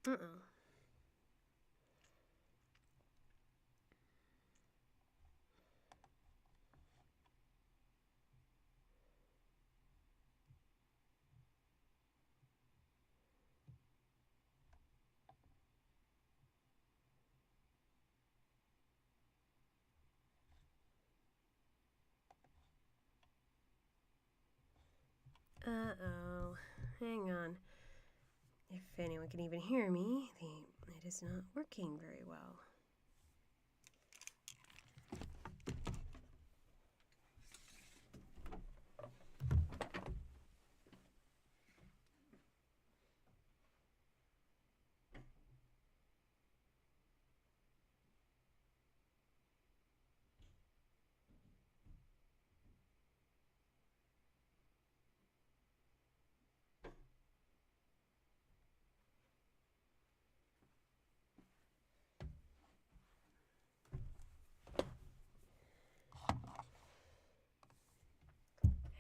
Uh-oh. Uh-oh. Hang on. If anyone can even hear me, it is not working very well.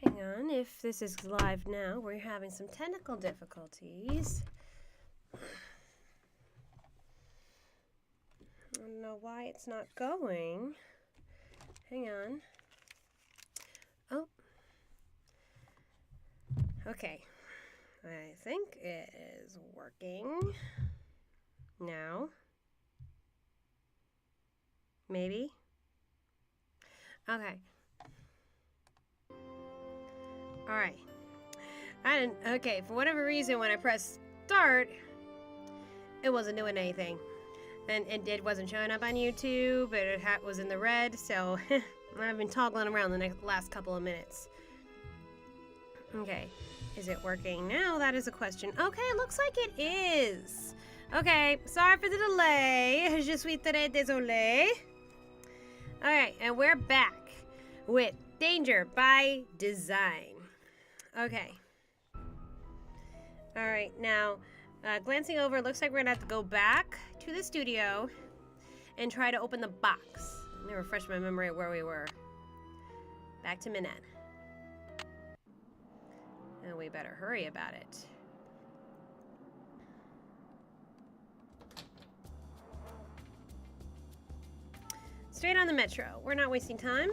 Hang on, if this is live now, we're having some technical difficulties. I don't know why it's not going. Hang on. Oh. Okay. I think it is working now. Maybe. Okay. All right. Okay, for whatever reason, when I pressed start, it wasn't doing anything. And it wasn't showing up on YouTube, but it was in the red, so I've been toggling around the last couple of minutes. Okay, is it working now? That is a question. Okay, it looks like it is. Okay, sorry for the delay. Je suis très désolé. All right, and we're back with Danger by Design. Okay. All right, now, glancing over, it looks like we're gonna have to go back to the studio and try to open the box. Let me refresh my memory of where we were. Back to Minette. And we better hurry about it. Straight on the metro. We're not wasting time.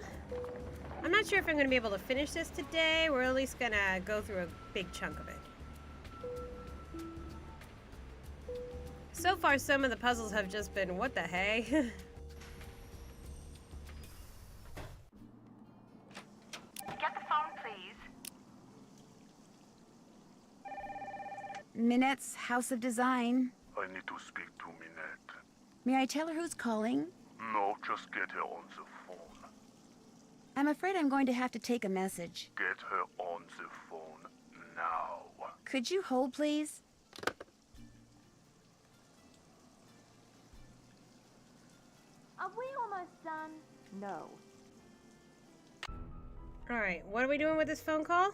I'm not sure if I'm going to be able to finish this today. We're at least going to go through a big chunk of it. So far, some of the puzzles have just been, what the hey? Get the phone, please. Minette's House of Design. I need to speak to Minette. May I tell her who's calling? No, just get her on the phone. I'm afraid I'm going to have to take a message. Get her on the phone now. Could you hold, please? Are we almost done? No. All right, what are we doing with this phone call?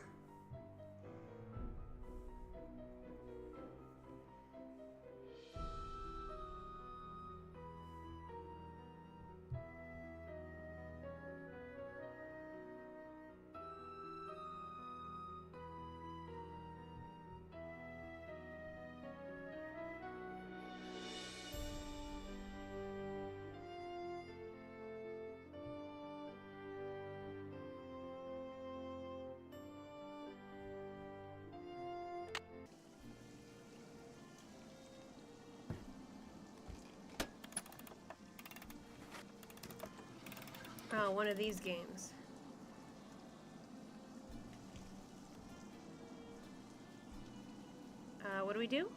Oh, one of these games. What do we do?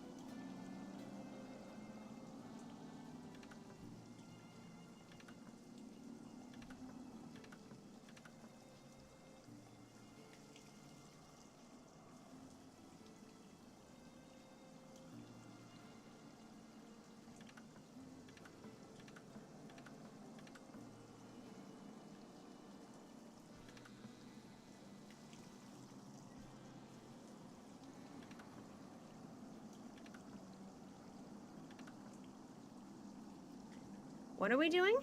What are we doing?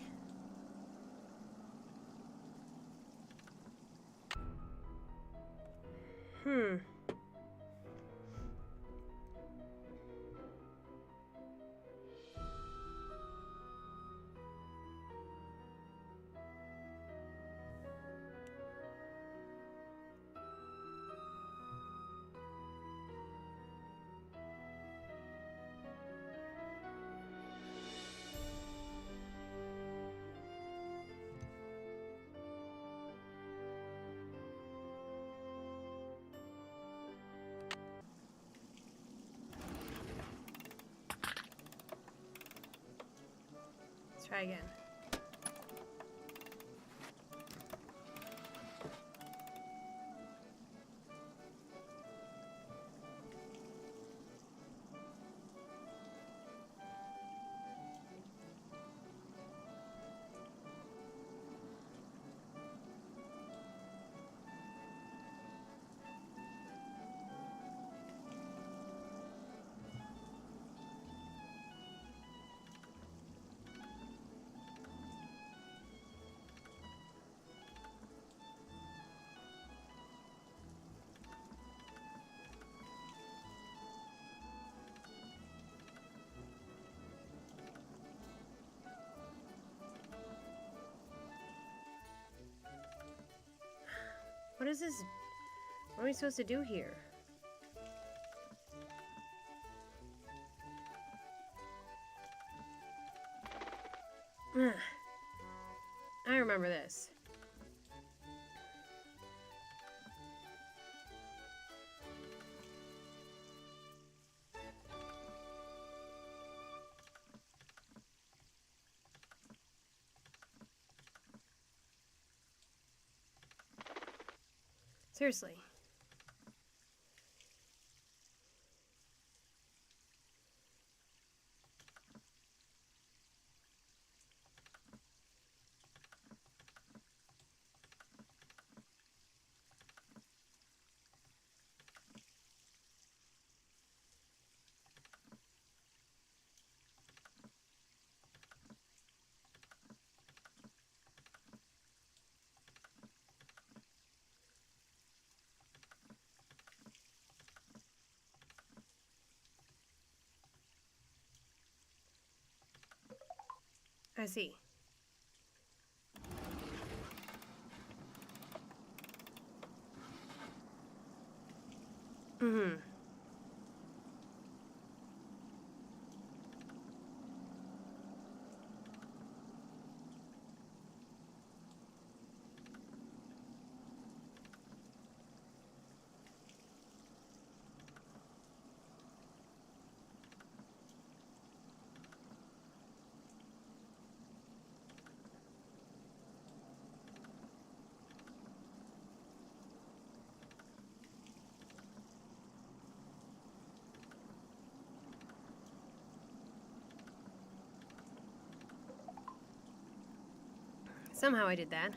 Try again. What is this? What are we supposed to do here? I remember this. Seriously. I see. Mm-hmm. Somehow I did that.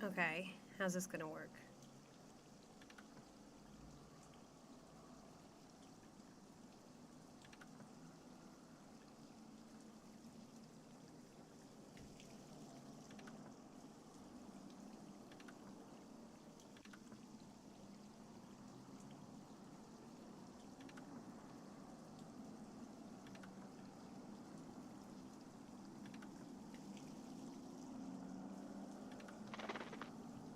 Okay, how's this gonna work?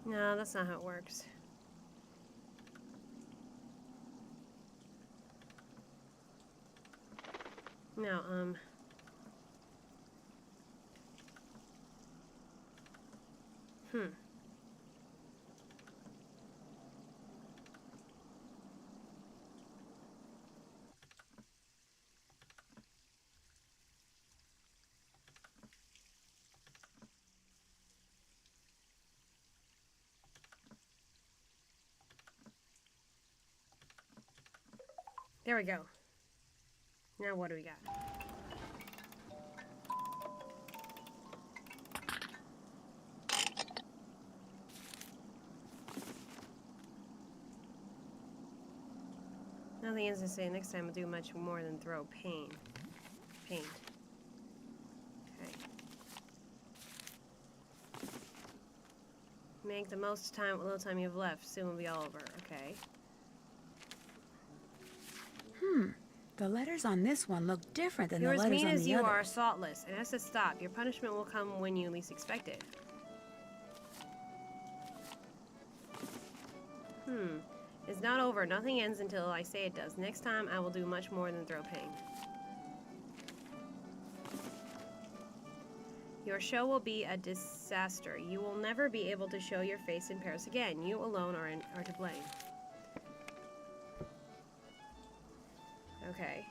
No, that's not how it works. No, There we go. Now what do we got? Nothing else to say. Next time I'll do much more than throw paint. Okay. Make the most time, little time you've left. Soon will be all over. Okay. The letters on this one look different than the You're as letters mean on as the you others. are, saltless. It has to stop. Your punishment will come when you least expect it. It's not over. Nothing ends until I say it does. Next time, I will do much more than throw pain. Your show will be a disaster. You will never be able to show your face in Paris again. You alone are to blame. Okay.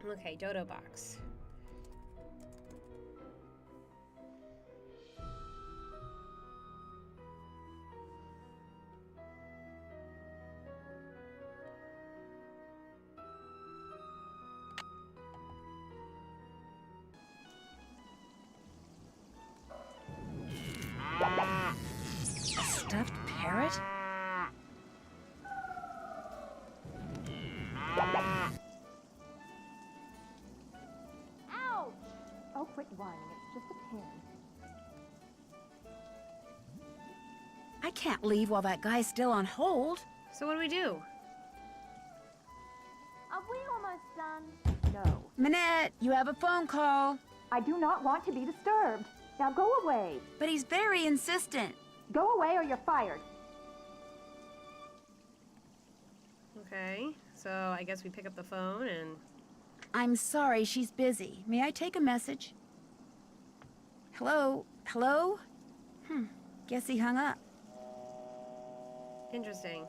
Okay, dodo box. A stuffed parrot? Ouch! Oh, quit whining. It's just a pin. I can't leave while that guy's still on hold. So what do we do? Are we almost done? No. Minette, you have a phone call. I do not want to be disturbed. Now go away. But he's very insistent. Go away or you're fired. Okay, so I guess we pick up the phone and... I'm sorry, she's busy. May I take a message? Hello? Hello? Guess he hung up. Interesting.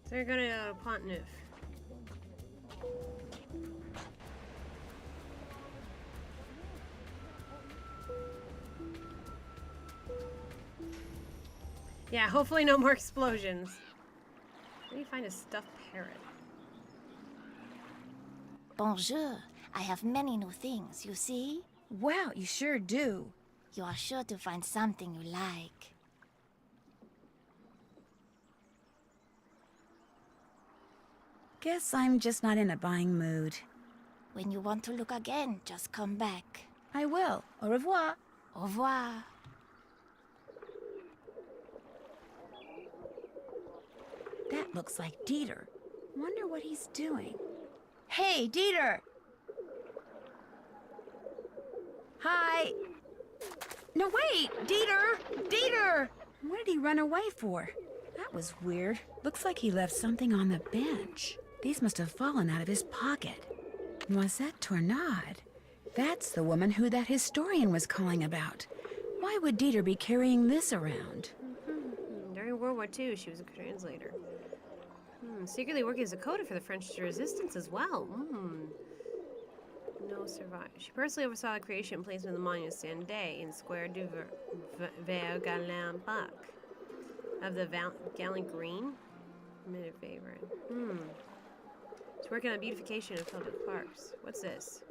So you're gonna go to Pont Neuf. Yeah, hopefully no more explosions. Where do you find a stuffed parrot? Bonjour. I have many new things, you see? Wow, you sure do. You are sure to find something you like. Guess I'm just not in a buying mood. When you want to look again, just come back. I will. Au revoir. Au revoir. That looks like Dieter. Wonder what he's doing. Hey, Dieter! Hi! No, wait! Dieter! Dieter! What did he run away for? That was weird. Looks like he left something on the bench. These must have fallen out of his pocket. Noisette Tournade. That's the woman who that historian was calling about. Why would Dieter be carrying this around? During World War II, she was a translator. Secretly working as a coder for the French resistance as well. No survive. She personally oversaw the creation and placement of the monument Sanday in Square du Vert Galin Park. Of the Gallant Green? Minute favorite. She's working on the beautification of public parks. What's this?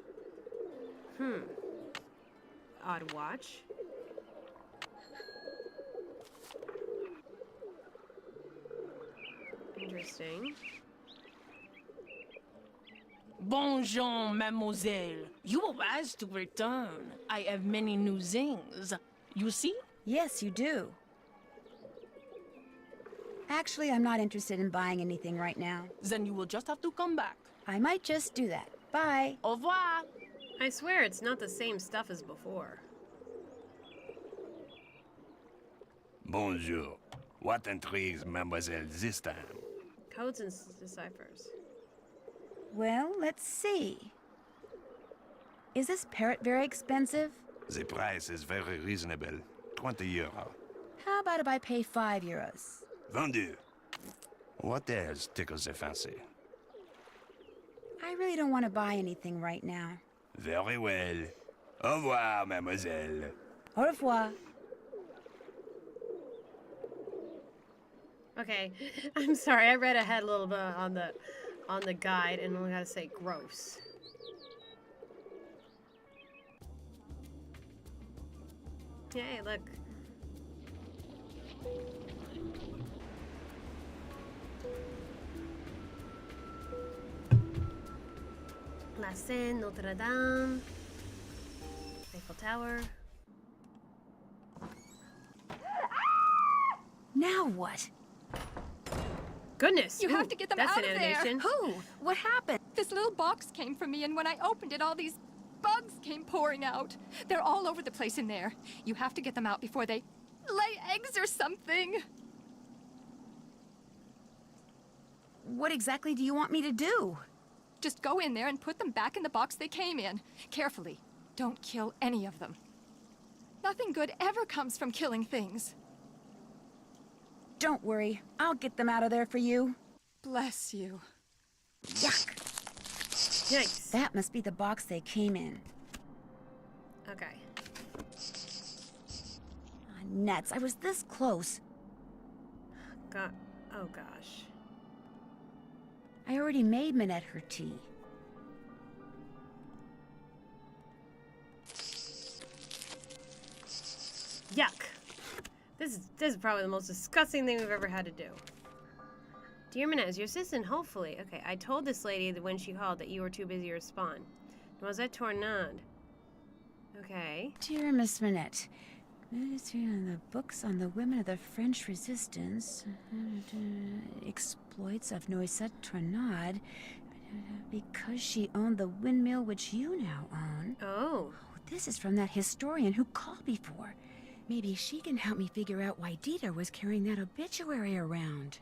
Odd watch. Interesting. Bonjour, mademoiselle. You are asked to return. I have many new things. You see? Yes, you do. Actually, I'm not interested in buying anything right now. Then you will just have to come back. I might just do that. Bye. Au revoir. I swear it's not the same stuff as before. Bonjour. What intrigues mademoiselle this time? Codes and deciphers. Well, let's see. Is this parrot very expensive? The price is very reasonable. 20 euro. How about if I pay 5 euros? Vendu. What else tickles the fancy? I really don't want to buy anything right now. Very well. Au revoir, mademoiselle. Au revoir. Okay, I'm sorry. I read ahead a little bit on the guide, and I gotta say, gross. Hey, look. La Seine, Notre Dame, Eiffel Tower. Now what? Goodness. You ooh, have to get them that's out an of there. animation. Who? What happened? This little box came from me, and when I opened it, all these bugs came pouring out. They're all over the place in there. You have to get them out before they lay eggs or something. What exactly do you want me to do? Just go in there and put them back in the box they came in. Carefully. Don't kill any of them. Nothing good ever comes from killing things. Don't worry. I'll get them out of there for you. Bless you. Yuck. Yikes. That must be the box they came in. Okay. Ah, nuts. I was this close. Oh gosh. I already made Minette her tea. Yuck. This is probably the most disgusting thing we've ever had to do. Dear Minette, your assistant, hopefully. Okay, I told this lady that when she called that you were too busy to respond. Noisette Tournade. Okay. Dear Miss Minette, the books on the women of the French resistance, exploits of Noisette Tournade, because she owned the windmill which you now own. Oh. This is from that historian who called before. Maybe she can help me figure out why Dieter was carrying that obituary around.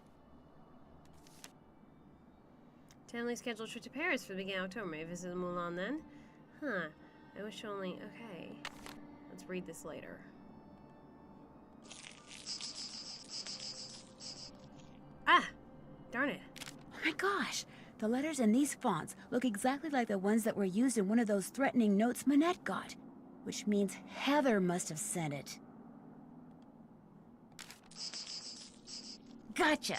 Tentatively scheduled trip to Paris for the beginning of October. May I visit the Moulin then? Huh. I wish only... Okay. Let's read this later. Ah! Darn it. Oh my gosh! The letters in these fonts look exactly like the ones that were used in one of those threatening notes Minette got. Which means Heather must have sent it. Gotcha!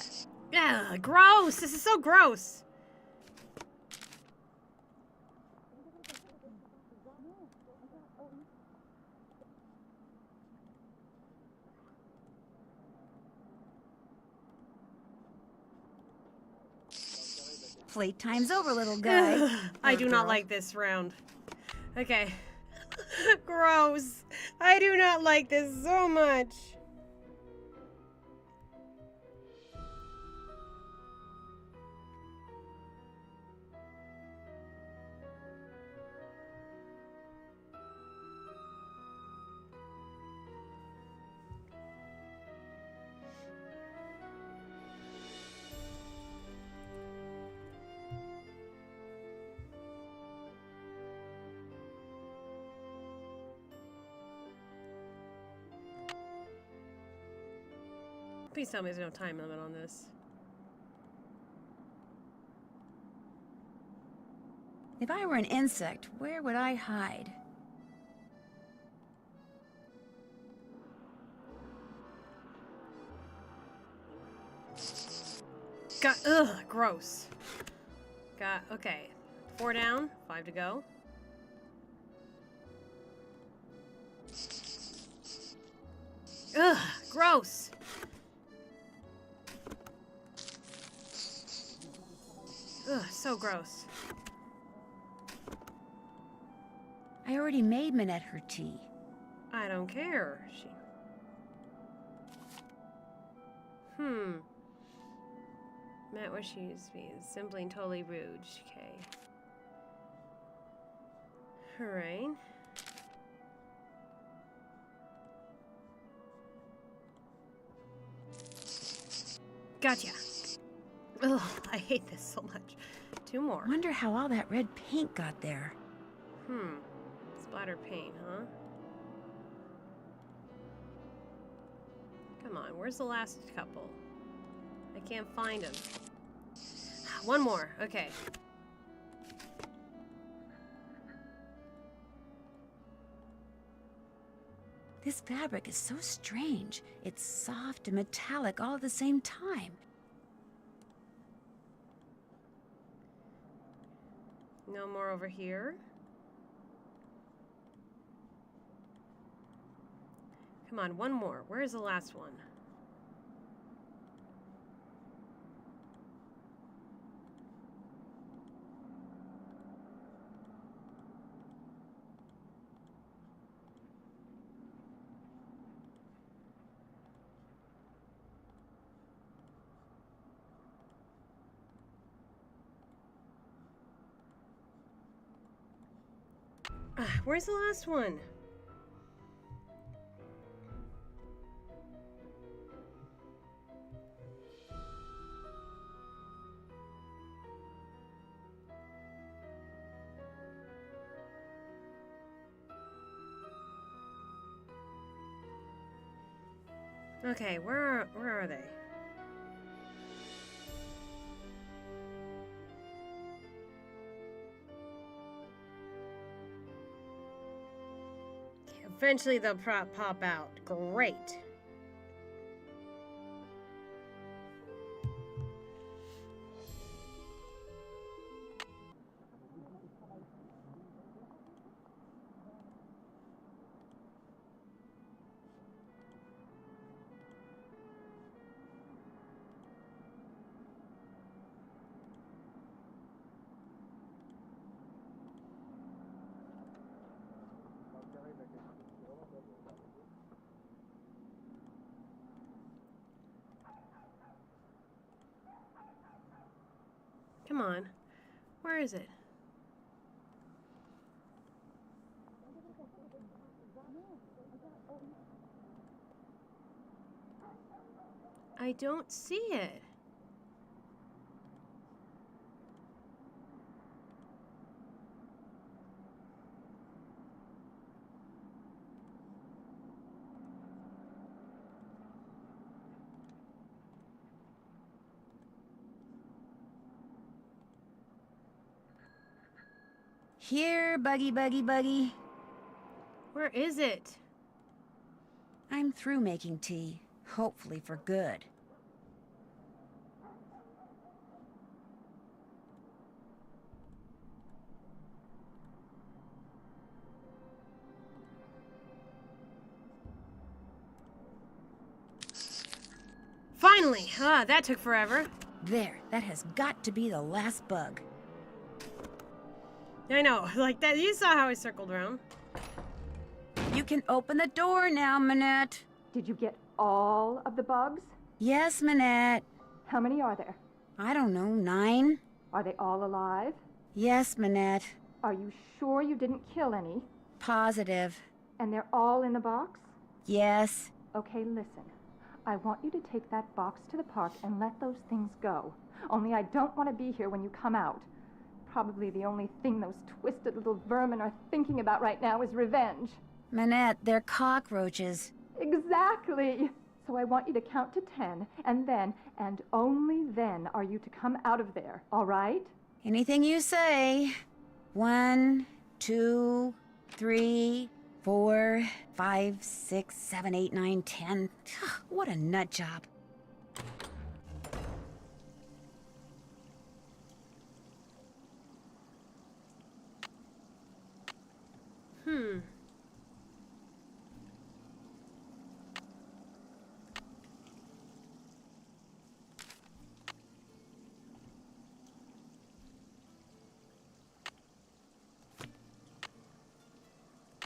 Ugh, gross! This is so gross! Playtime's over, little guy. I do not like this round. Okay. Gross. I do not like this so much. Please tell me there's no time limit on this. If I were an insect, where would I hide? Ugh, gross. Okay. 4 down, 5 to go. Ugh, gross. Ugh, so gross. I already made Minette her tea. I don't care. Met where she used to be. Simply and totally rude. Okay. Alright. Gotcha. Ugh, I hate this so much. 2 more. Wonder how all that red paint got there. Splatter paint, huh? Come on, where's the last couple? I can't find them. 1 more, okay. This fabric is so strange. It's soft and metallic all at the same time. No more over here. Come on, 1 more. Where's the last one? Where's the last one? Okay, where are they? Okay, eventually they'll pop out. Great. Come on. Where is it? I don't see it. Here, Buggy, Buggy, Buggy. Where is it? I'm through making tea. Hopefully for good. Finally! Ah, that took forever. There, that has got to be the last bug. I know, like that. You saw how I circled around. You can open the door now, Manette. Did you get all of the bugs? Yes, Manette. How many are there? I don't know, 9? Are they all alive? Yes, Manette. Are you sure you didn't kill any? Positive. And they're all in the box? Yes. Okay, listen. I want you to take that box to the park and let those things go. Only I don't want to be here when you come out. Probably the only thing those twisted little vermin are thinking about right now is revenge. Manette, they're cockroaches. Exactly! So I want you to count to 10, and then, and only then, are you to come out of there, all right? Anything you say. 1, 2, 3, 4, 5, 6, 7, 8, 9, 10. What a nut job.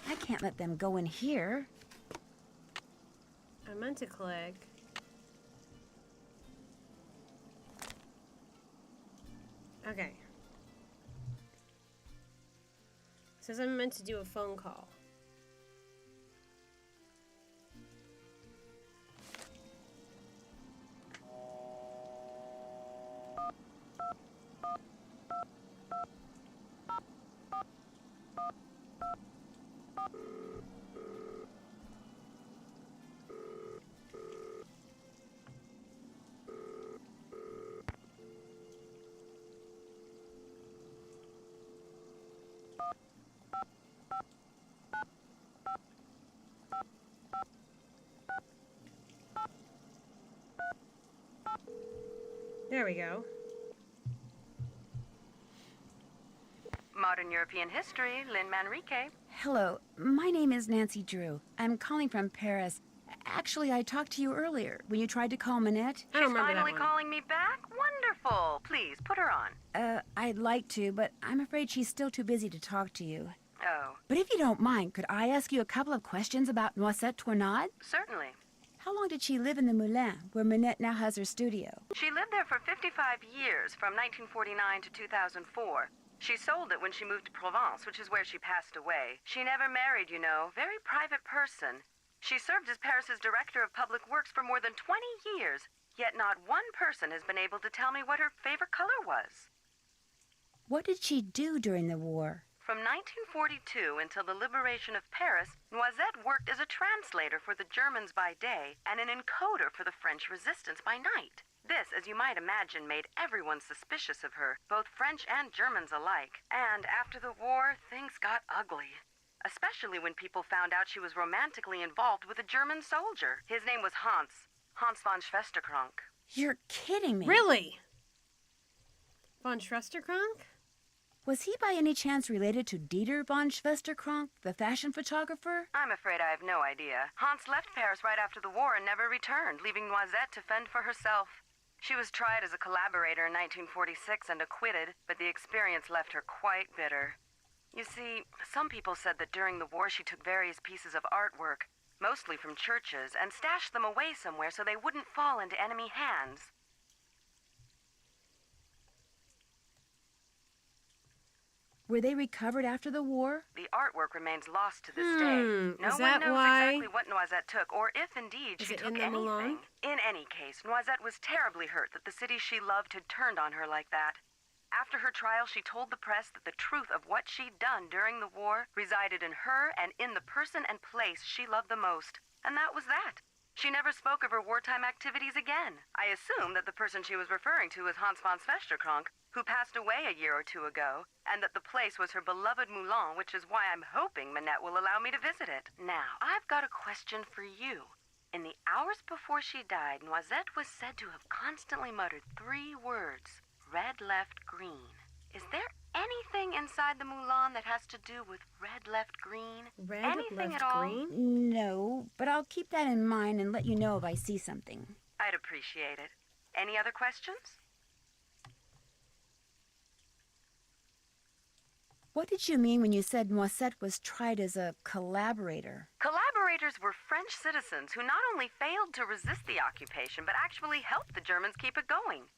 I can't let them go in here. I meant to click. Okay. It says I'm meant to do a phone call. There we go. Modern European History, Lynn Manrique. Hello, my name is Nancy Drew. I'm calling from Paris. Actually, I talked to you earlier when you tried to call Manette. I don't remember Finally that one. calling me back? Wonderful. Please, put her on. I'd like to, but I'm afraid she's still too busy to talk to you. Oh, But if you don't mind, could I ask you a couple of questions about Noisette Tournade? certainly. How long did she live in the Moulin, where Manette now has her studio? She lived there for 55 years, from 1949 to 2004. She sold it when she moved to Provence, which is where she passed away. She never married, you know. Very private person. She served as Paris's director of public works for more than 20 years, yet not one person has been able to tell me what her favorite color was. What did she do during the war? From 1942 until the liberation of Paris, Noisette worked as a translator for the Germans by day and an encoder for the French resistance by night. This, as you might imagine, made everyone suspicious of her, both French and Germans alike. And after the war, things got ugly. Especially when people found out she was romantically involved with a German soldier. His name was Hans von Schwesterkrank. You're kidding me. Really? Von Schwesterkrank? Was he by any chance related to Dieter von Schwesterkrank, the fashion photographer? I'm afraid I have no idea. Hans left Paris right after the war and never returned, leaving Noisette to fend for herself. She was tried as a collaborator in 1946 and acquitted, but the experience left her quite bitter. You see, some people said that during the war she took various pieces of artwork, mostly from churches, and stashed them away somewhere so they wouldn't fall into enemy hands. Were they recovered after the war? The artwork remains lost to this day. No Is one that knows why? exactly what Noisette took, or if indeed Is she it took in the anything. Milan? In any case, Noisette was terribly hurt that the city she loved had turned on her like that. After her trial, she told the press that the truth of what she'd done during the war resided in her and in the person and place she loved the most. And that was that. She never spoke of her wartime activities again. I assume that the person she was referring to was Hans von Schwesterkrank, who passed away a year or two ago, and that the place was her beloved Moulin, which is why I'm hoping Minette will allow me to visit it. Now, I've got a question for you. In the hours before she died, Noisette was said to have constantly muttered 3 words. Red, left, green. Is there anything inside the Moulin that has to do with red, left, green? Red, Anything left, at all? green? No, but I'll keep that in mind and let you know if I see something. I'd appreciate it. Any other questions? What did you mean when you said Noisette was tried as a collaborator? Collaborators were French citizens who not only failed to resist the occupation, but actually helped the Germans keep it going.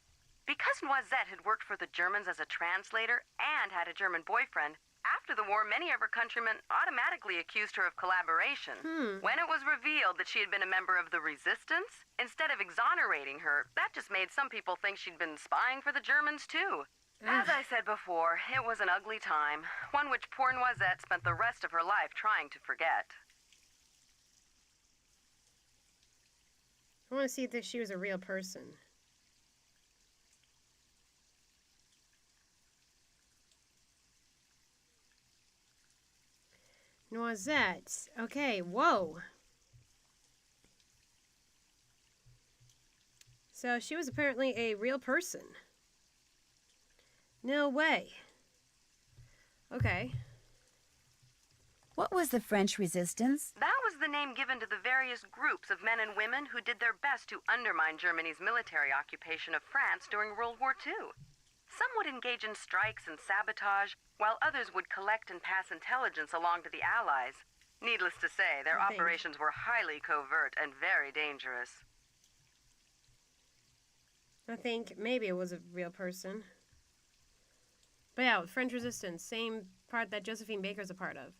Because Noisette had worked for the Germans as a translator and had a German boyfriend, after the war, many of her countrymen automatically accused her of collaboration. When it was revealed that she had been a member of the resistance, instead of exonerating her, that just made some people think she'd been spying for the Germans too. As I said before, it was an ugly time, one which poor Noisette spent the rest of her life trying to forget. I want to see if she was a real person. Noisette. Okay, whoa. So she was apparently a real person. No way. Okay. What was the French resistance? That was the name given to the various groups of men and women who did their best to undermine Germany's military occupation of France during World War II. Some would engage in strikes and sabotage, while others would collect and pass intelligence along to the Allies. Needless to say, their operations were highly covert and very dangerous. I think maybe it was a real person. But yeah, French Resistance, same part that Josephine Baker's a part of.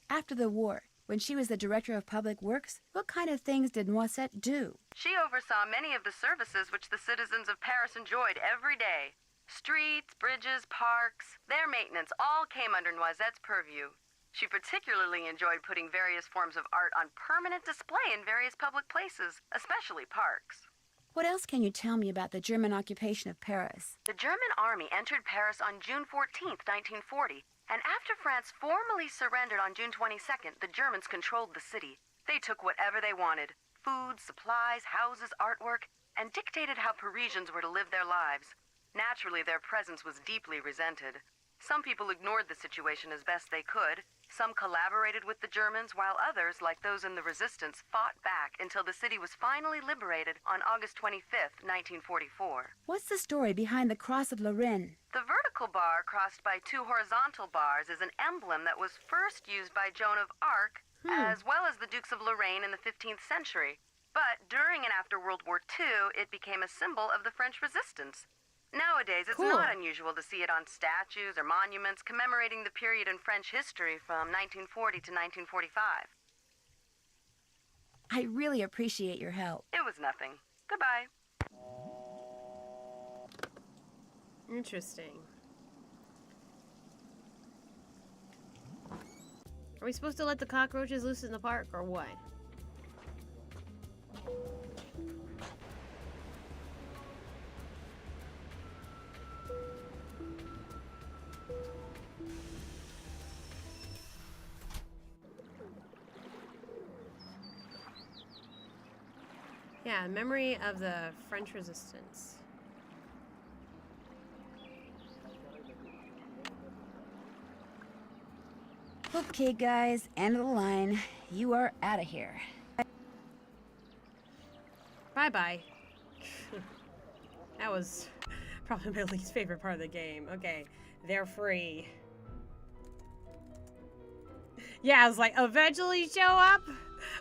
After the war, when she was the director of public works, what kind of things did Noisette do? She oversaw many of the services which the citizens of Paris enjoyed every day. Streets, bridges, parks, their maintenance all came under Noisette's purview. She particularly enjoyed putting various forms of art on permanent display in various public places, especially parks. What else can you tell me about the German occupation of Paris? The German army entered Paris on June 14th, 1940, and after France formally surrendered on June 22nd, the Germans controlled the city. They took whatever they wanted, food, supplies, houses, artwork, and dictated how Parisians were to live their lives. Naturally, their presence was deeply resented. Some people ignored the situation as best they could. Some collaborated with the Germans, while others, like those in the resistance, fought back until the city was finally liberated on August 25th, 1944. What's the story behind the Cross of Lorraine? The vertical bar crossed by 2 horizontal bars is an emblem that was first used by Joan of Arc, as well as the Dukes of Lorraine in the 15th century. But during and after World War II, it became a symbol of the French resistance. Nowadays, it's Cool. not unusual to see it on statues or monuments commemorating the period in French history from 1940 to 1945. I really appreciate your help. It was nothing. Goodbye. Interesting. Are we supposed to let the cockroaches loose in the park, or what? Yeah, memory of the French Resistance. Okay, guys, end of the line. You are out of here. Bye-bye. That was probably my least favorite part of the game. Okay, they're free. Yeah, I was like, eventually show up?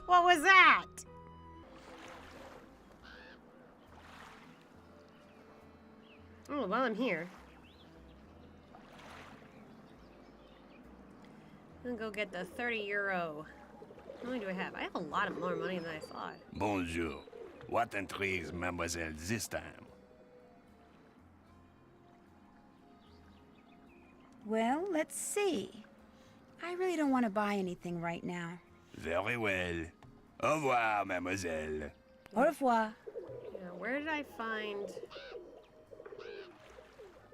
What was that? Oh, while I'm here, I'm gonna go get the 30 euro. How many do I have? I have a lot of more money than I thought. Bonjour. What intrigues mademoiselle this time? Well, let's see. I really don't want to buy anything right now. Very well. Au revoir, mademoiselle. Au revoir. Yeah, where did I find...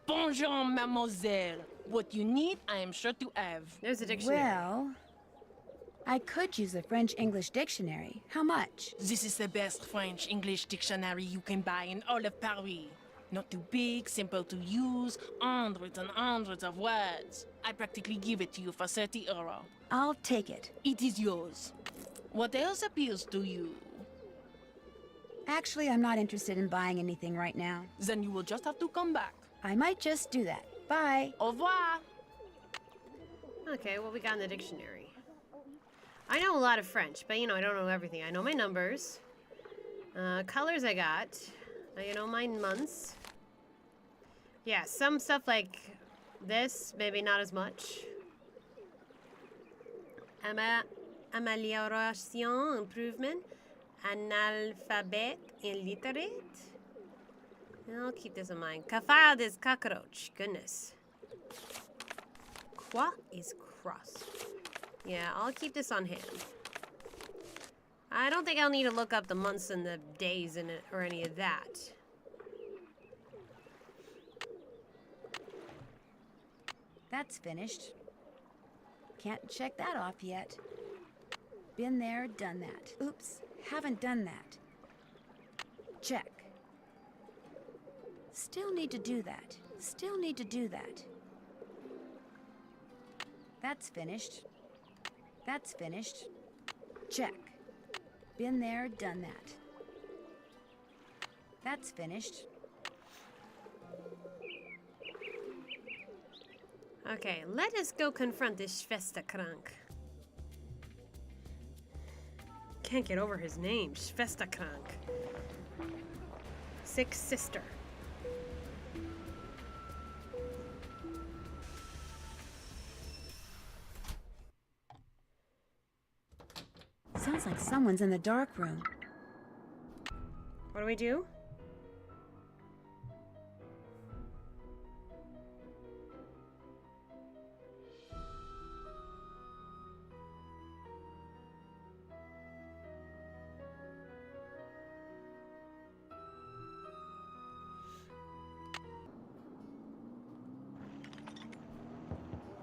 Bonjour, mademoiselle. What you need, I am sure to have. There's a dictionary. Well, I could use a French-English dictionary. How much? This is the best French-English dictionary you can buy in all of Paris. Not too big, simple to use, hundreds and hundreds of words. I practically give it to you for 30 euro. I'll take it. It is yours. What else appeals to you? Actually, I'm not interested in buying anything right now. Then you will just have to come back. I might just do that. Bye. Au revoir. Okay, what we got in the dictionary? I know a lot of French, but you know, I don't know everything. I know my numbers. Colors I got. You know, my months. Yeah, some stuff like this, maybe not as much. Amélioration, improvement. Analphabet, illiterate. I'll keep this in mind. Cafard is cockroach. Goodness. Quoi is cross. Yeah, I'll keep this on hand. I don't think I'll need to look up the months and the days in it or any of that. That's finished. Can't check that off yet. Been there, done that. Oops, haven't done that. Check. Still need to do that. Still need to do that. That's finished. That's finished. Check. Been there, done that. That's finished. Okay, let us go confront this Schwesterkrank. Can't get over his name, Schwesterkrank. Sick sister. Sounds like someone's in the dark room. What do we do?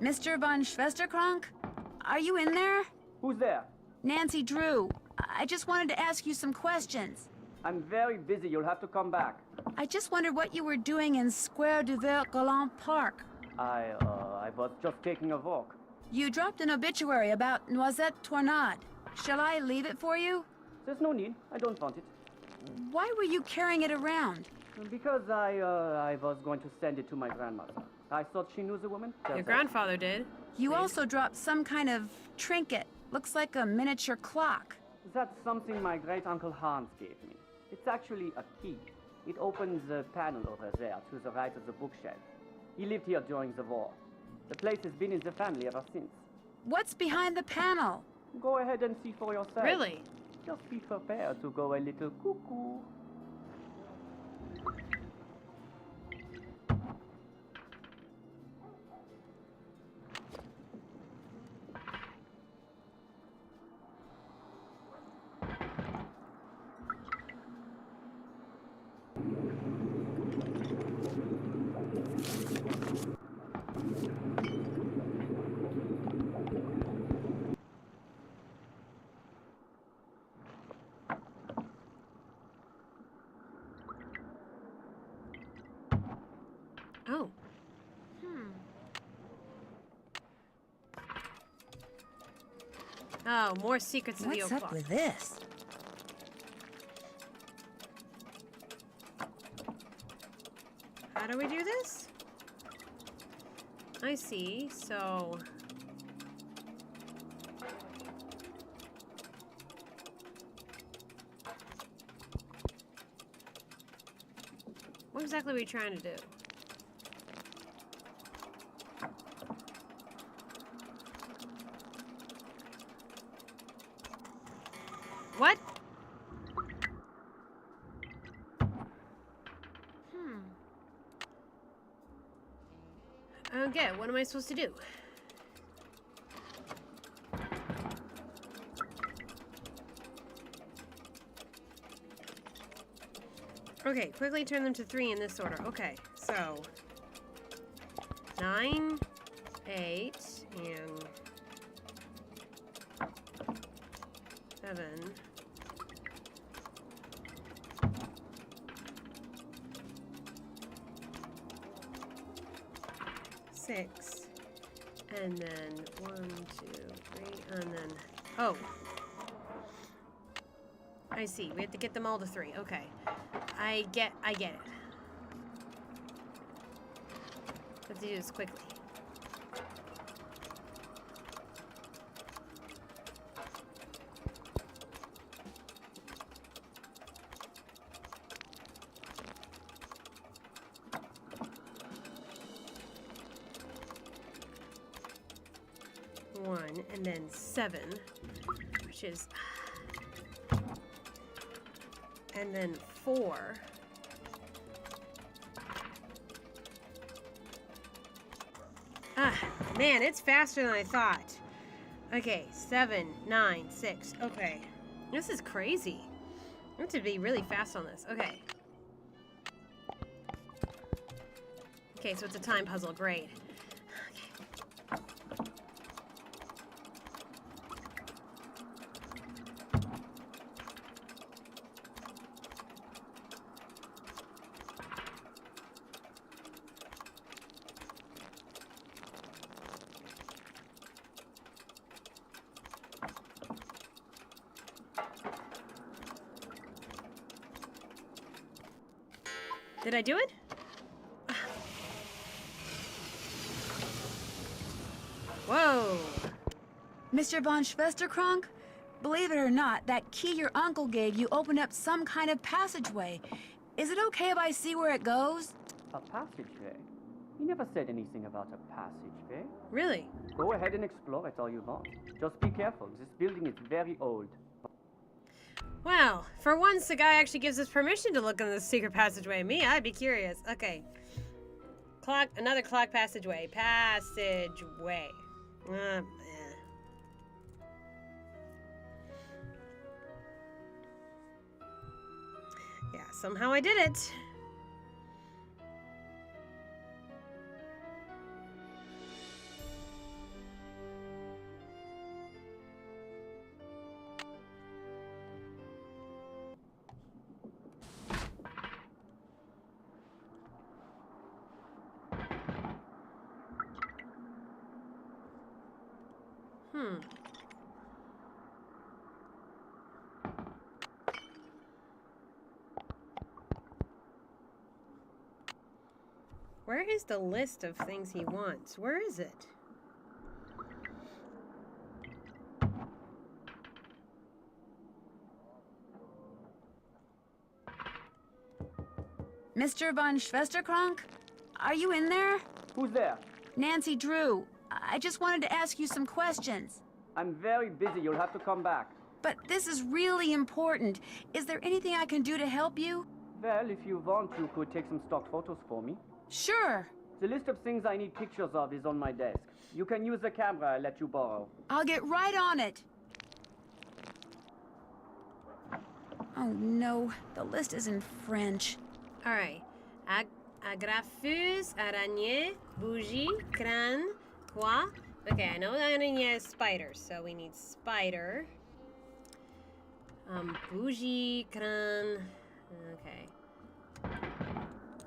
Mr. von Schwesterkrank? Are you in there? Who's there? Nancy Drew. I just wanted to ask you some questions. I'm very busy. You'll have to come back. I just wondered what you were doing in Square du Vert Galant Park. I was just taking a walk. You dropped an obituary about Noisette Tornade. Shall I leave it for you? There's no need. I don't want it. Why were you carrying it around? Because I was going to send it to my grandmother. I thought she knew the woman. Your grandfather did. You also dropped some kind of trinket. Looks like a miniature clock. That's something my great-uncle Hans gave me. It's actually a key. It opens a panel over there to the right of the bookshelf. He lived here during the war. The place has been in the family ever since. What's behind the panel? Go ahead and see for yourself. Really? Just be prepared to go a little cuckoo. Oh. Oh, more secrets of the What's old up clock. with this? How do we do this? I see, so... What exactly are we trying to do? What? Okay, what am I supposed to do? Okay, quickly turn them to 3 in this order. Okay, so 9, 8, and 7. Six, and then 1, 2, 3, and then oh, I see. We have to get them all to 3. Okay, I get it. Let's do this quickly. One, and then 7, which is, and then 4. Ah, man, it's faster than I thought. Okay, 7, 9, 6. Okay, this is crazy. I have to be really fast on this. Okay. Okay, so it's a time puzzle. Great. Did I do it? Whoa. Mr. von Schwesterkrank? Believe it or not, that key your uncle gave you opened up some kind of passageway. Is it okay if I see where it goes? A passageway? He never said anything about a passageway. Really? Go ahead and explore it all you want. Just be careful. This building is very old. Wow, for once, the guy actually gives us permission to look in the secret passageway. Me, I'd be curious. Okay. Another clock passageway. Passageway. Yeah, somehow I did it. Where is the list of things he wants? Where is it? Mr. von Schwesterkrank? Are you in there? Who's there? Nancy Drew. I just wanted to ask you some questions. I'm very busy. You'll have to come back. But this is really important. Is there anything I can do to help you? Well, if you want, you could take some stock photos for me. Sure. The list of things I need pictures of is on my desk. You can use the camera I let you borrow. I'll get right on it. Oh no, the list is in French. All right. Agrafeuse, araignée, bougie, crâne, quoi? Okay, I know araignée is spider, so we need spider. Bougie, crâne. Okay.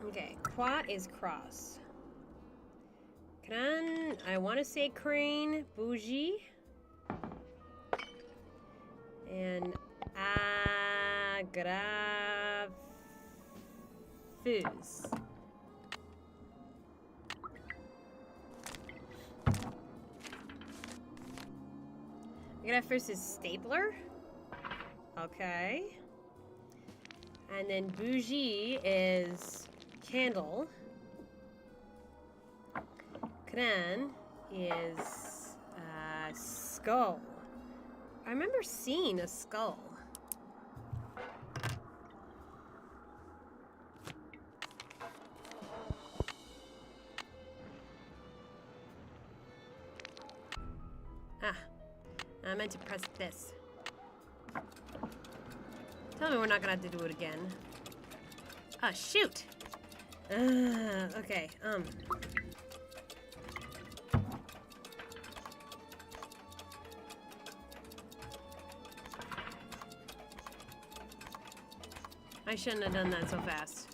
Okay, quoi is cross. Crâne, I want to say crane, bougie. And agrafeuse. Agrafeuse is stapler. Okay. And then bougie is candle. Crâne is skull. I remember seeing a skull. Ah, I meant to press this. Tell me we're not gonna have to do it again. Ah, shoot! Okay, I shouldn't have done that so fast.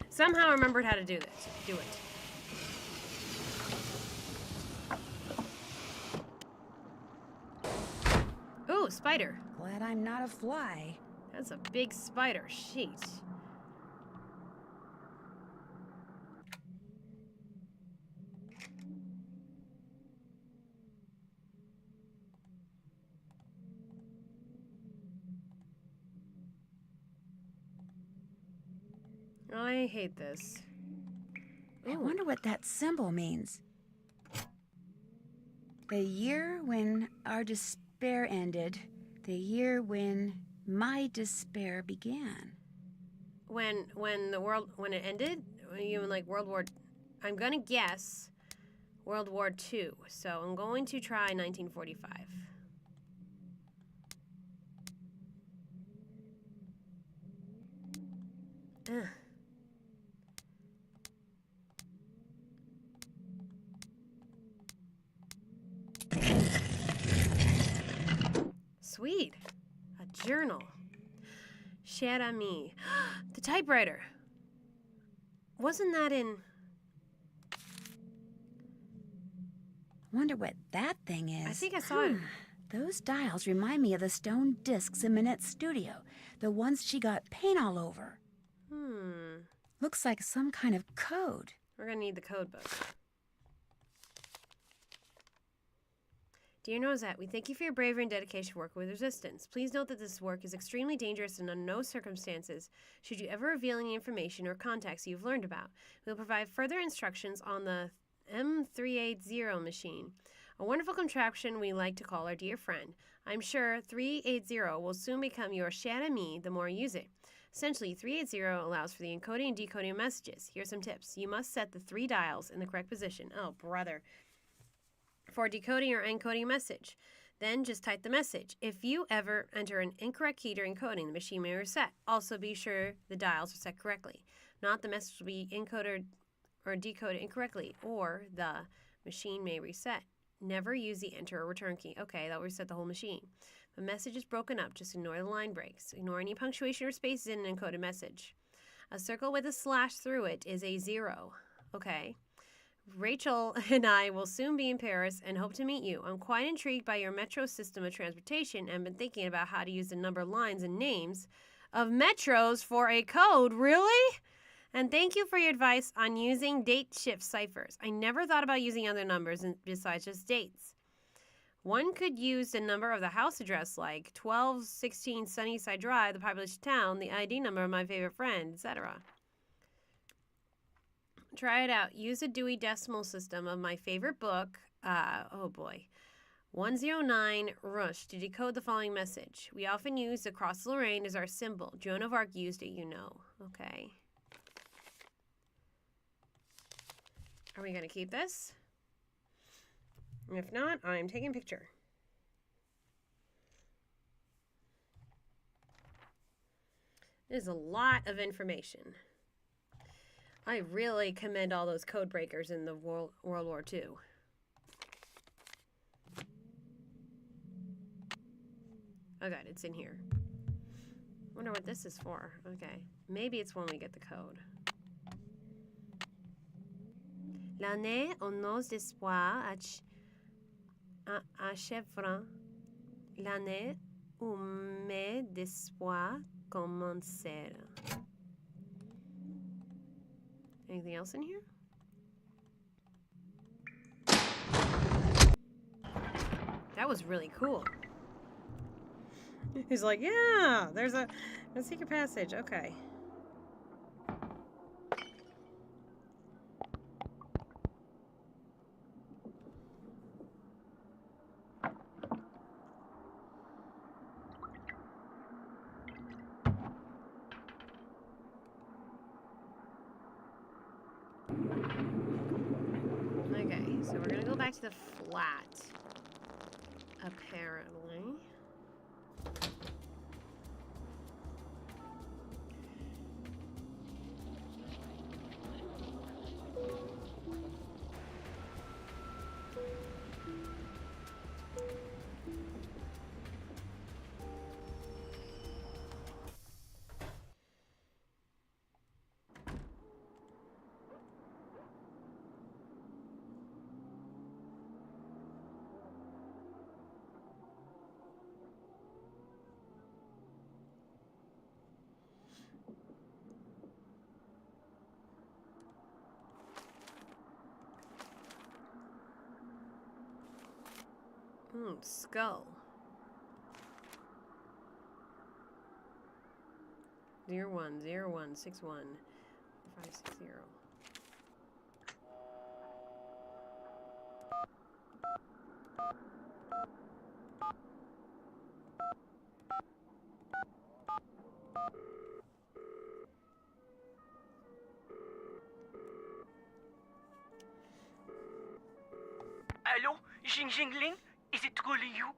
Somehow I remembered how to do this. Do it. Ooh, spider. Glad I'm not a fly. That's a big spider. Sheet. I hate this. I wonder what that symbol means. The year when our despair ended. The year when my despair began. When it ended? You mean like World War... I'm gonna guess World War II. So I'm going to try 1945. Ugh. Sweet. A journal. Cher ami. The typewriter. Wasn't that in... Wonder what that thing is. I think I saw it. Those dials remind me of the stone discs in Minette's studio. The ones she got paint all over. Looks like some kind of code. We're gonna need the code book. Dear Nosette, we thank you for your bravery and dedication to work with resistance. Please note that this work is extremely dangerous and under no circumstances should you ever reveal any information or contacts you've learned about. We will provide further instructions on the M380 machine, a wonderful contraption we like to call our dear friend. I'm sure 380 will soon become your cher ami the more you use it. Essentially, 380 allows for the encoding and decoding of messages. Here's some tips. You must set the 3 dials in the correct position. Oh, brother. For decoding or encoding a message. Then just type the message. If you ever enter an incorrect key during coding, the machine may reset. Also be sure the dials are set correctly. Not the message will be encoded or decoded incorrectly, or the machine may reset. Never use the enter or return key. Okay, that will reset the whole machine. If a message is broken up, just ignore the line breaks. Ignore any punctuation or spaces in an encoded message. A circle with a slash through it is a 0. Okay. Rachel and I will soon be in Paris and hope to meet you. I'm quite intrigued by your metro system of transportation and been thinking about how to use the number of lines and names of metros for a code. Really? And thank you for your advice on using date shift ciphers. I never thought about using other numbers besides just dates. One could use the number of the house address, like 1216 Sunnyside Drive, the population town, the ID number of my favorite friend, etc. Try it out. Use a Dewey Decimal System of my favorite book. Oh boy. 109 Rush to decode the following message. We often use the cross of Lorraine as our symbol. Joan of Arc used it, you know. Okay. Are we going to keep this? If not, I'm taking a picture. There's a lot of information. I really commend all those code breakers in the World War II. Oh god, it's in here. Wonder what this is for. Okay. Maybe it's when we get the code. L'année aux noces d'espoir achèvera. L'année où mes d'espoir commencèrent. Anything else in here? That was really cool. He's like, yeah, there's a secret passage. Okay. Okay, so we're gonna go back to the flat. Apparently. Skull. 010161 560. Hello, Jing Jingling? Is it truly you?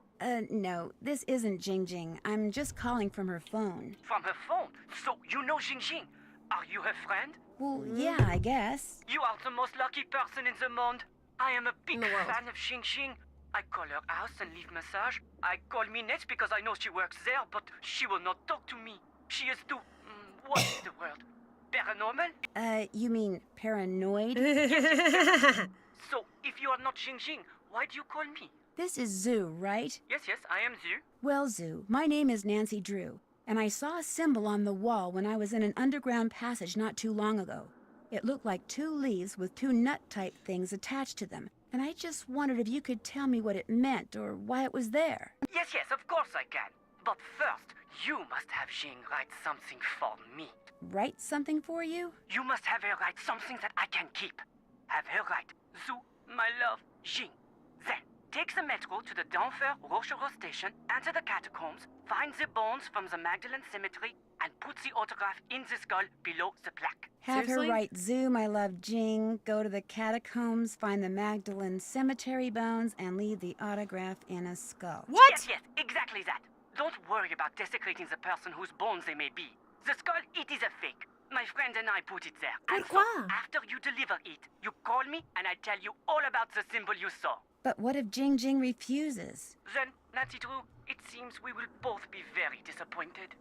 No, this isn't Jing Jing. I'm just calling from her phone. From her phone? So you know Jing Jing? Are you her friend? Well, yeah, I guess. You are the most lucky person in the monde. I am a big world. fan of Jing Jing. I call her house and leave massage. I call Minette because I know she works there, but she will not talk to me. She is too... what is the word? Paranormal? You mean paranoid? So, if you are not Jing Jing, why do you call me? This is Zoo, right? Yes, I am Zhu. Well, Zoo, my name is Nancy Drew, and I saw a symbol on the wall when I was in an underground passage not too long ago. It looked like 2 leaves with 2 nut-type things attached to them, and I just wondered if you could tell me what it meant or why it was there. Yes, of course I can. But first, you must have Jing write something for me. Write something for you? You must have her write something that I can keep. Have her write, Zhu, my love, Jing. Then, take the metro to the Denver Rochereau station, enter the catacombs, find the bones from the Magdalene Cemetery, and put the autograph in the skull below the plaque. Have Seriously? her write Zoo, my love, Jing, go to the catacombs, find the Magdalene Cemetery bones, and leave the autograph in a skull. What? Yes, exactly that. Don't worry about desecrating the person whose bones they may be. The skull, it is a fake. My friend and I put it there. And so, Pourquoi? after you deliver it, you call me and I tell you all about the symbol you saw. But what if Jing Jing refuses? Then, Nancy Drew, it seems we will both be very disappointed.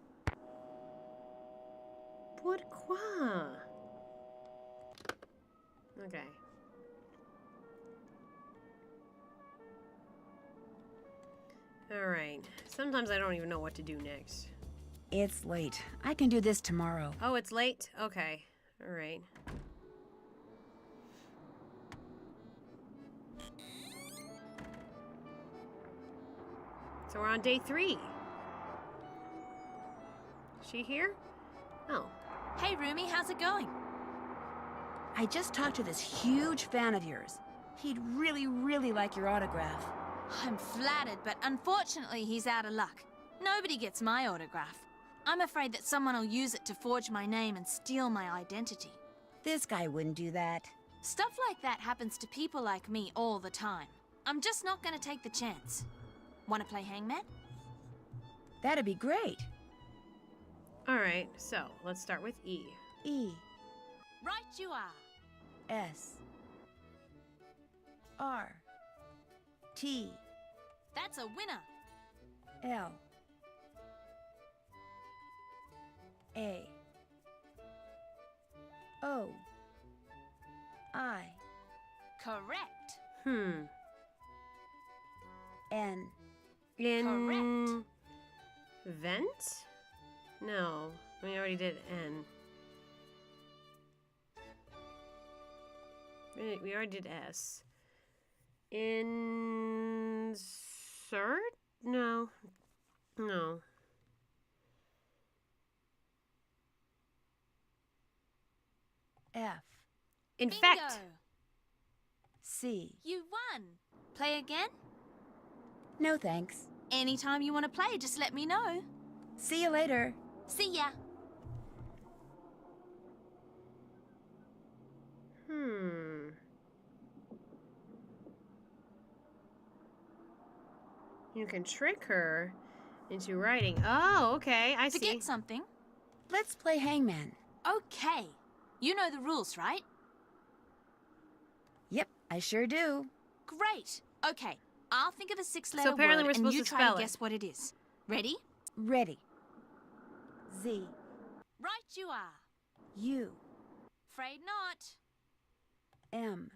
Pourquoi? Okay. Alright. Sometimes I don't even know what to do next. It's late. I can do this tomorrow. Oh, it's late? Okay. Alright. So we're on day 3. Is she here? Oh. Hey, Rumi, how's it going? I just talked to this huge fan of yours. He'd really, really like your autograph. I'm flattered, but unfortunately he's out of luck. Nobody gets my autograph. I'm afraid that someone will use it to forge my name and steal my identity. This guy wouldn't do that. Stuff like that happens to people like me all the time. I'm just not gonna take the chance. Wanna play hangman? That'd be great. Alright, so let's start with E. E. Right you are. S. R. T. That's a winner. L. A. O. I. Correct. N. In... Vent? No, we already did N. We already did S. Insert? No. No. F. Infect. Bingo. C. You won. Play again? No, thanks. Anytime you want to play, just let me know. See you later. See ya. You can trick her into writing. Oh, okay, I see. Forget something. Let's play hangman. Okay. You know the rules, right? Yep, I sure do. Great. Okay, I'll think of a 6-letter So apparently word we're supposed and you to try spell to it. guess what it is. Ready? Ready. Z. Right you are. U. Afraid not. M.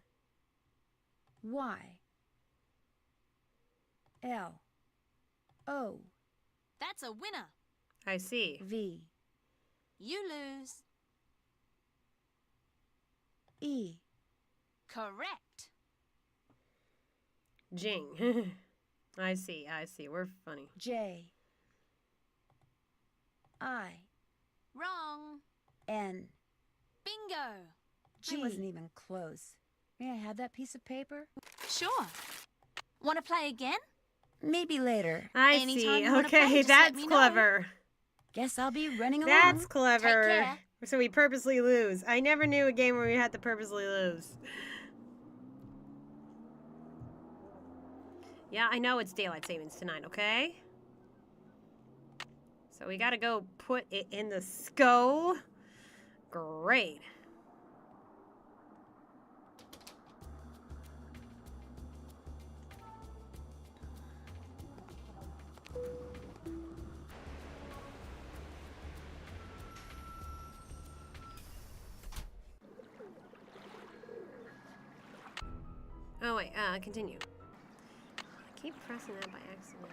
Y. L. O. That's a winner. I see. V. You lose. E. Correct. Jing. I see. We're funny. J. I. Wrong. N. Bingo. G. I wasn't even close. May I have that piece of paper? Sure. Want to play again? Maybe later. I Anytime see. you wanna Okay, play, just that's let me know. clever. Guess I'll be running along. That's clever. Take care. So we purposely lose. I never knew a game where we had to purposely lose. Yeah, I know it's daylight savings tonight, okay? So we gotta go put it in the SCO. Great. Oh wait, continue. I keep pressing that by accident.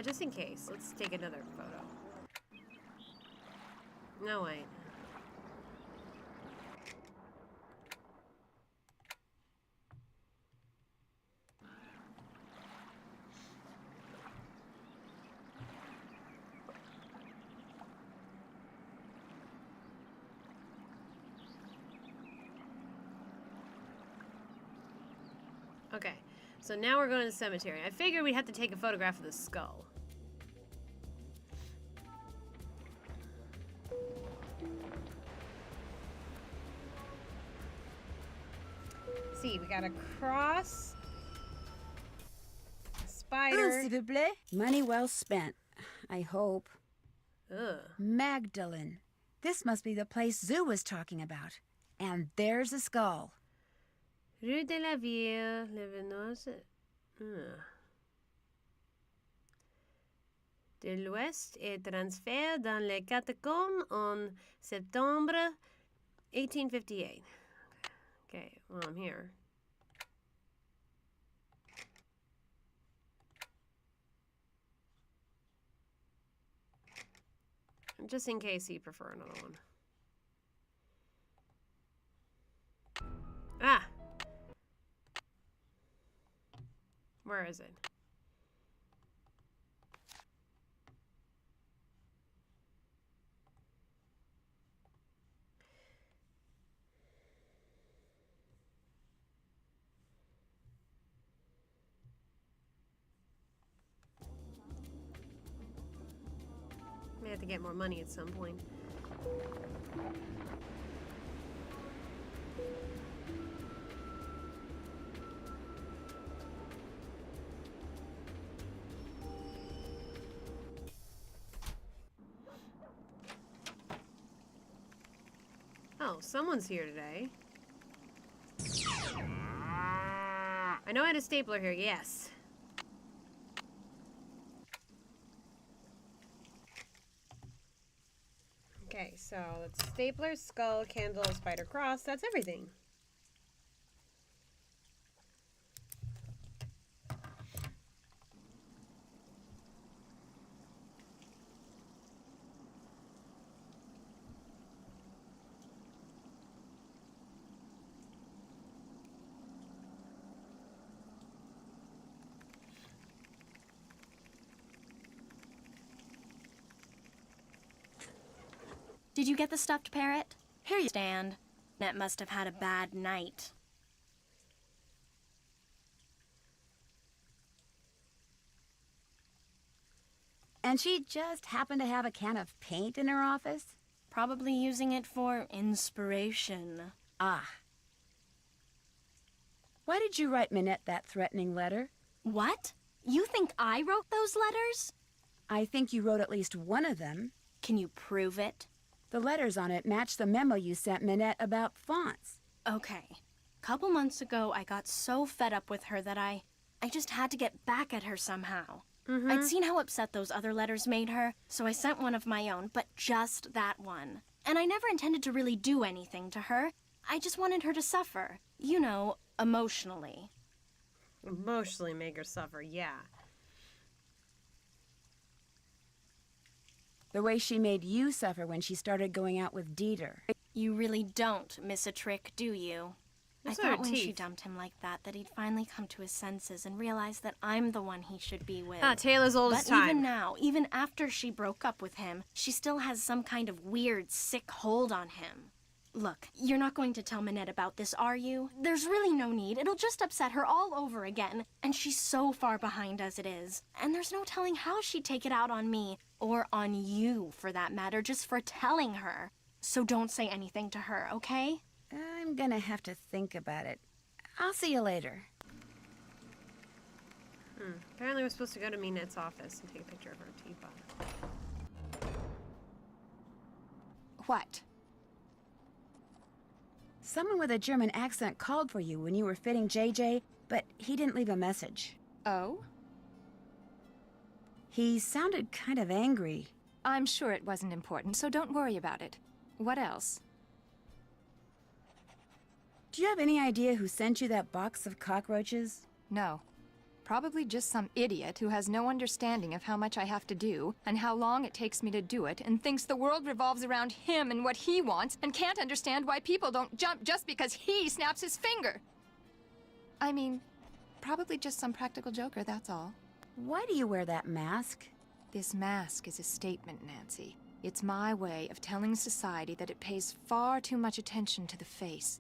Just in case, let's take another photo. No, wait. Okay, so now we're going to the cemetery. I figured we'd have to take a photograph of the skull. See, we got a cross, a spider. S'il vous plaît. Money well spent, I hope. Ugh. Magdalene. This must be the place Zoo was talking about. And there's a skull. Rue de la Ville, Le Venos. De l'Ouest est transféré dans les catacombes en septembre 1858. Okay, well, I'm here. Just in case you prefer another one. Ah! Where is it? May have to get more money at some point. Oh, someone's here today. I know I had a stapler here, yes. Okay, so it's stapler, skull, candle, spider cross. That's everything. Did you get the stuffed parrot? Here you stand. Net must have had a bad night. And she just happened to have a can of paint in her office? Probably using it for inspiration. Ah. Why did you write Minette that threatening letter? What? You think I wrote those letters? I think you wrote at least one of them. Can you prove it? The letters on it match the memo you sent Minette about fonts. Okay. Couple months ago, I got so fed up with her that I just had to get back at her somehow. I'd seen how upset those other letters made her, so I sent one of my own, but just that one. And I never intended to really do anything to her. I just wanted her to suffer. You know, emotionally. Emotionally make her suffer, yeah. The way she made you suffer when she started going out with Dieter. You really don't miss a trick, do you? I thought when she dumped him like that he'd finally come to his senses and realize that I'm the one he should be with. Ah, Taylor's old as time. But even now, even after she broke up with him, she still has some kind of weird, sick hold on him. Look, you're not going to tell Minette about this, are you? There's really no need. It'll just upset her all over again. And she's so far behind as it is. And there's no telling how she'd take it out on me. Or on you, for that matter, just for telling her. So don't say anything to her, okay? I'm gonna have to think about it. I'll see you later. Apparently we're supposed to go to Minette's office and take a picture of her teapot. What? Someone with a German accent called for you when you were fitting JJ, but he didn't leave a message. Oh? He sounded kind of angry. I'm sure it wasn't important, so don't worry about it. What else? Do you have any idea who sent you that box of cockroaches? No. Probably just some idiot who has no understanding of how much I have to do, and how long it takes me to do it, and thinks the world revolves around him and what he wants, and can't understand why people don't jump just because he snaps his finger. I mean, probably just some practical joker, that's all. Why do you wear that mask? This mask is a statement, Nancy. It's my way of telling society that it pays far too much attention to the face.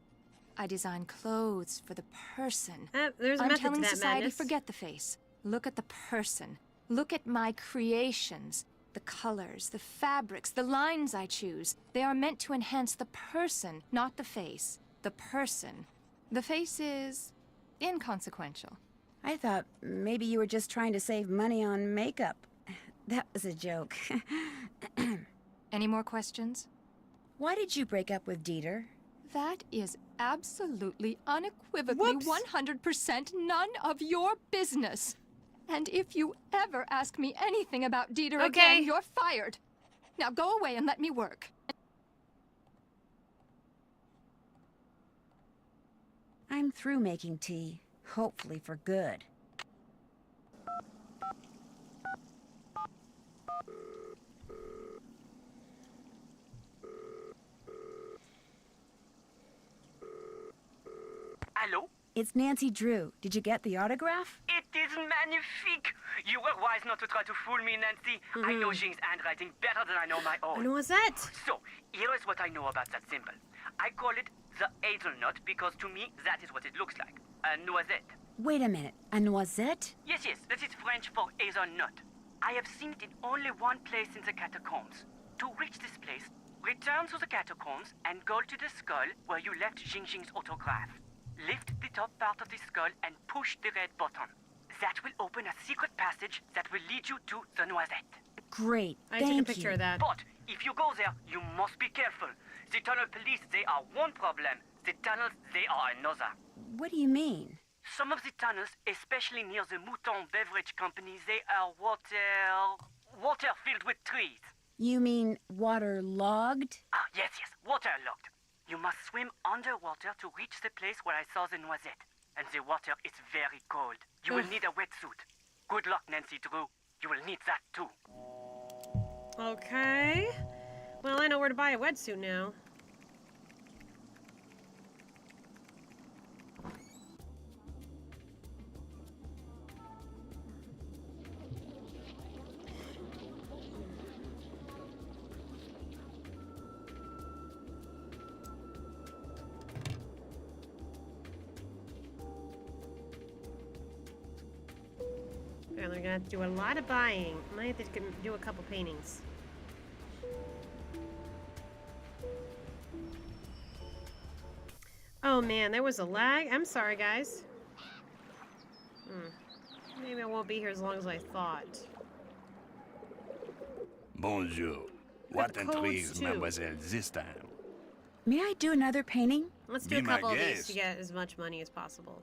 I design clothes for the person. There's a I'm method to telling that society, madness. forget the face. Look at the person. Look at my creations. The colors, the fabrics, the lines I choose. They are meant to enhance the person, not the face. The person. The face is inconsequential. I thought maybe you were just trying to save money on makeup. That was a joke. Any more questions? Why did you break up with Dieter? That is absolutely, unequivocally, 100% none of your business. And if you ever ask me anything about Dieter again, you're fired. Now go away and let me work. I'm through making tea. Hopefully for good. It's Nancy Drew. Did you get the autograph? It is magnifique! You were wise not to try to fool me, Nancy. I know Jing's handwriting better than I know my own. And what's that? So, here is what I know about that symbol. I call it the hazelnut because to me, that is what it looks like. A noisette. Wait a minute. A noisette? Yes, that is French for hazelnut. I have seen it in only one place in the catacombs. To reach this place, return to the catacombs and go to the skull where you left Jing's autograph. Lift the top part of the skull and push the red button. That will open a secret passage that will lead you to the noisette. Great. I Thank took a picture you. of that. But if you go there, you must be careful. The tunnel police, they are one problem. The tunnels, they are another. What do you mean? Some of the tunnels, especially near the Mouton Beverage Company, they are water filled with trees. You mean waterlogged? Ah, yes, waterlogged. You must swim underwater to reach the place where I saw the noisette. And the water is very cold. You will need a wetsuit. Good luck, Nancy Drew. You will need that too. Okay. Well, I know where to buy a wetsuit now. And they're gonna have to do a lot of buying. Might have to do a couple paintings. Oh man, there was a lag. I'm sorry, guys. Maybe I won't be here as long as I thought. Bonjour. What the codes, intrigues too. Mademoiselle this time? May I do another painting? Let's do Be a my couple of these guest. to get as much money as possible.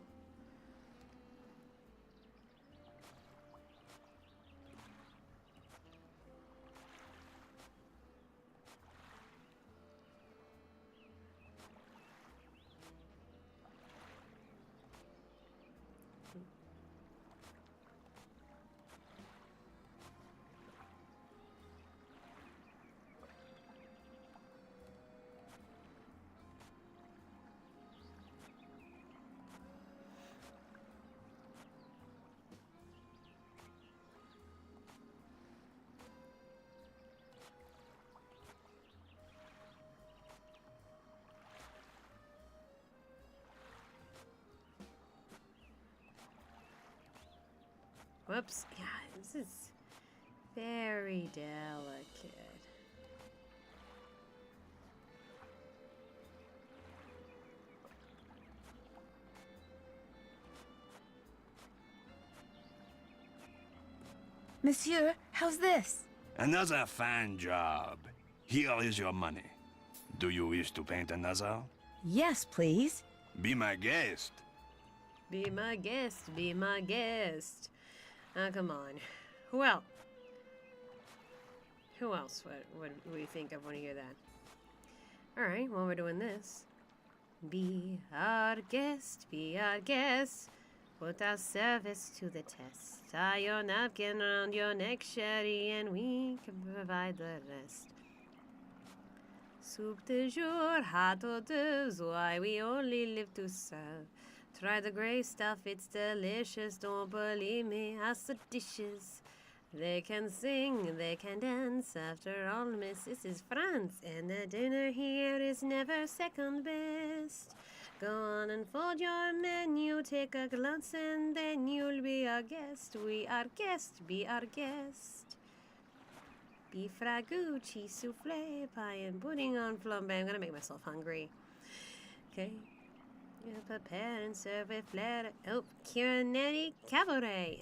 Whoops. Yeah, this is very delicate. Monsieur, how's this? Another fine job. Here is your money. Do you wish to paint another? Yes, please. Be my guest. Be my guest, be my guest. Oh, come on. Who else? Who else would we think of when you hear that? Alright, well, we're doing this. Be our guest, be our guest. Put our service to the test. Tie your napkin around your neck, Sherry, and we can provide the rest. Soup du jour, hot hors d'oeuvres, why we only live to serve. Try the gray stuff, it's delicious. Don't believe me, ask the dishes. They can sing, they can dance. After all, miss, this is France, and the dinner here is never second best. Go on and fold your menu, take a glance, and then you'll be our guest. We are guest, be our guest. Beef ragout, cheese souffle, pie and pudding on flambe. I'm gonna make myself hungry. Okay. You prepare and serve with flair. Oh, Kiranetti Cabaret.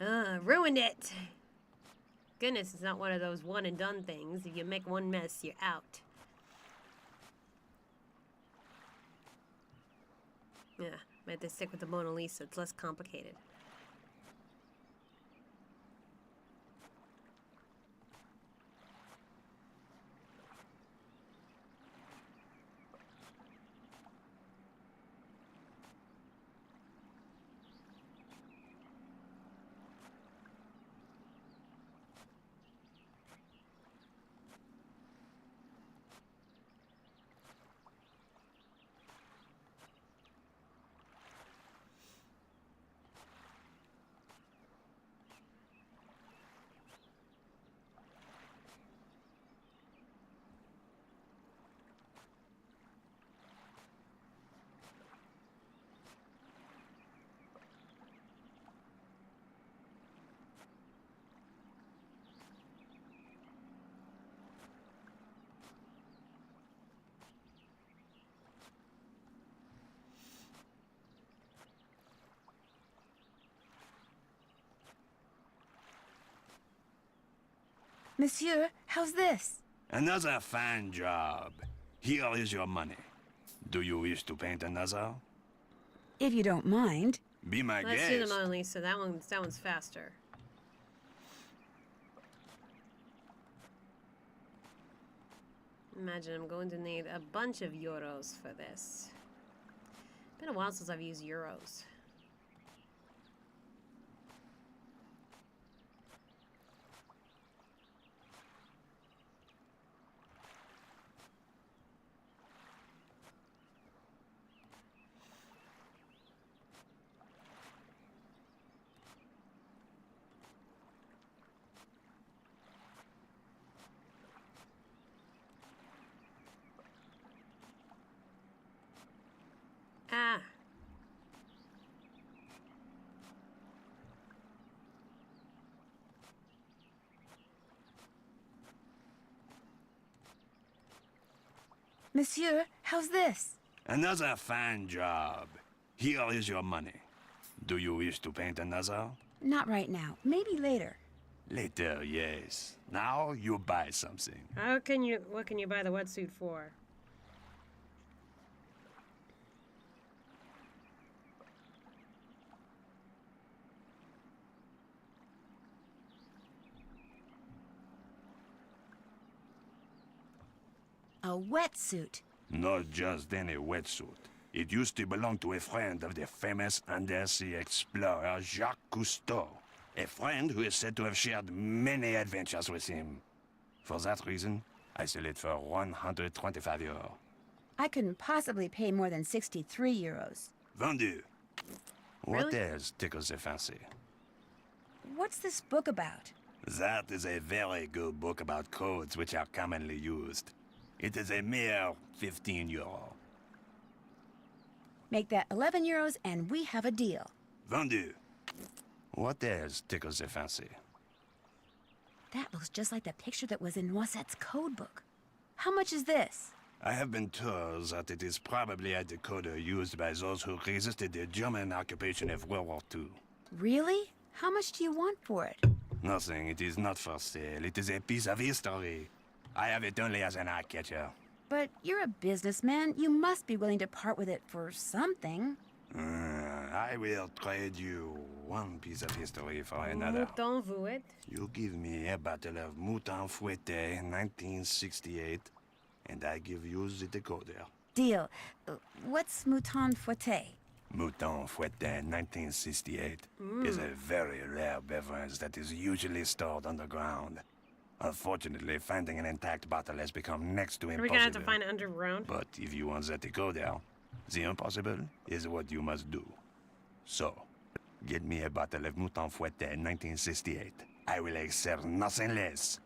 Ruined it. Goodness, it's not one of those one and done things. If you make one mess, you're out. Yeah, might have to stick with the Mona Lisa. It's less complicated. Monsieur, how's this? Another fine job. Here is your money. Do you wish to paint another? If you don't mind. Be my Let's guest. do the Mona Lisa. That one's faster. Imagine I'm going to need a bunch of euros for this. Been a while since I've used euros. Ah. Monsieur, how's this? Another fine job. Here is your money. Do you wish to paint another? Not right now. Maybe later. Later, yes. Now you buy something. What can you buy the wetsuit for? A wetsuit. Not just any wetsuit. It used to belong to a friend of the famous undersea explorer Jacques Cousteau. A friend who is said to have shared many adventures with him. For that reason, I sell it for 125 euros. I couldn't possibly pay more than 63 euros. Vendu. What Really? else tickles the fancy? What's this book about? That is a very good book about codes which are commonly used. It is a mere 15 euro. Make that 11 euros and we have a deal. Vendu. What else tickles the fancy? That looks just like the picture that was in Noisette's code book. How much is this? I have been told that it is probably a decoder used by those who resisted the German occupation of World War II. Really? How much do you want for it? Nothing, it is not for sale. It is a piece of history. I have it only as an eye-catcher. But you're a businessman. You must be willing to part with it for something. I will trade you one piece of history for another. Mouton Fouet. You give me a bottle of Mouton Fouetté 1968, and I give you the decoder. Deal. What's Mouton Fouetté? Mouton Fouetté 1968 is a very rare beverage that is usually stored underground. Unfortunately, finding an intact bottle has become next to Are we impossible. gonna have to find it underground? But if you want that decoder, the impossible is what you must do. So, get me a bottle of Mouton Fouetté 1968. I will accept nothing less.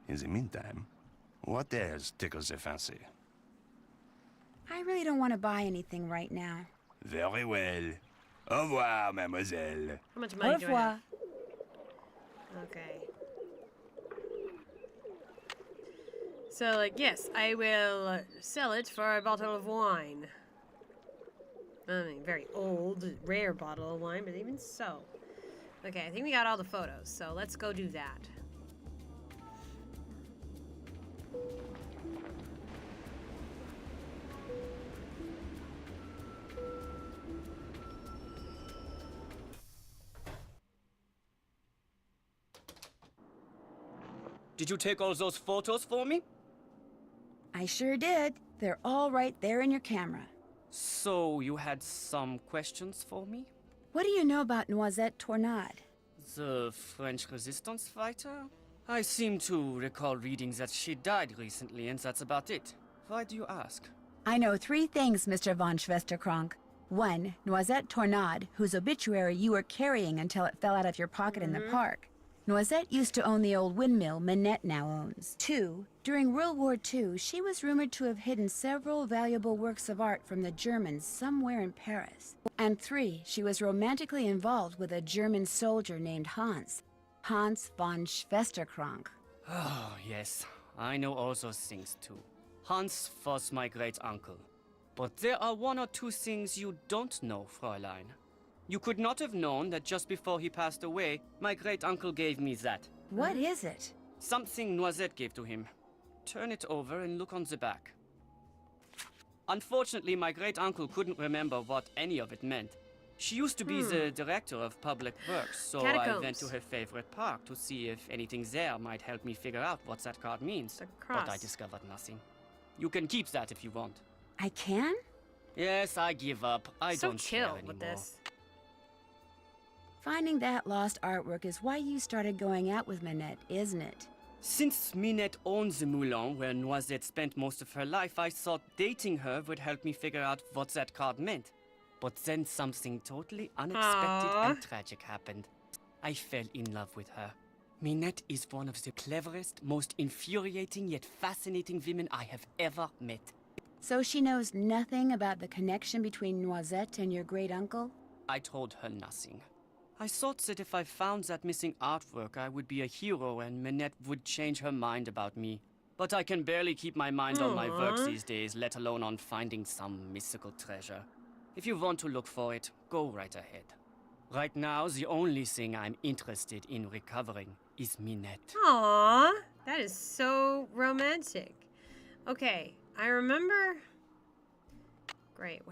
In the meantime, what else tickles the fancy? I really don't want to buy anything right now. Very well. Au revoir, mademoiselle. How much Au money do I revoir. have? Okay. So, like, yes, I will sell it for a bottle of wine. I mean, very old, rare bottle of wine, but even so. Okay, I think we got all the photos, so let's go do that. Did you take all those photos for me? I sure did. They're all right there in your camera. So, you had some questions for me? What do you know about Noisette Tornade? The French resistance fighter? I seem to recall reading that she died recently, and that's about it. Why do you ask? I know 3 things, Mr. von Schwesterkrank. 1, Noisette Tornade, whose obituary you were carrying until it fell out of your pocket in the park. Noisette used to own the old windmill Minette now owns. 2, during World War II, she was rumored to have hidden several valuable works of art from the Germans somewhere in Paris. And 3, she was romantically involved with a German soldier named Hans von Schwesterkrank. Oh, yes. I know all those things too. Hans was my great-uncle. But there are 1 or 2 things you don't know, Fräulein. You could not have known that just before he passed away, my great-uncle gave me that. What is it? Something Noisette gave to him. Turn it over and look on the back. Unfortunately, my great-uncle couldn't remember what any of it meant. She used to be the director of public works, so I went to her favorite park to see if anything there might help me figure out what that card means. But I discovered nothing. You can keep that if you want. I can? Yes, I give up. I don't care anymore. With this. Finding that lost artwork is why you started going out with Minette, isn't it? Since Minette owns the Moulin where Noisette spent most of her life, I thought dating her would help me figure out what that card meant. But then something totally unexpected and tragic happened. I fell in love with her. Minette is one of the cleverest, most infuriating yet fascinating women I have ever met. So she knows nothing about the connection between Noisette and your great-uncle? I told her nothing. I thought that if I found that missing artwork, I would be a hero and Minette would change her mind about me. But I can barely keep my mind on my work these days, let alone on finding some mystical treasure. If you want to look for it, go right ahead. Right now, the only thing I'm interested in recovering is Minette. Aww, that is so romantic. Okay, I remember... Great,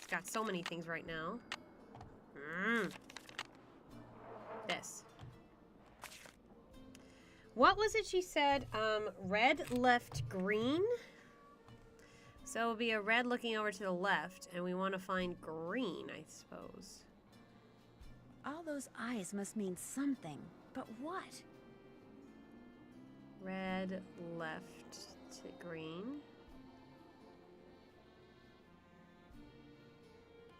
got so many things right now. This. What was it she said? Red left green? So it'll be a red looking over to the left, and we want to find green, I suppose. All those eyes must mean something, but what? Red left to green.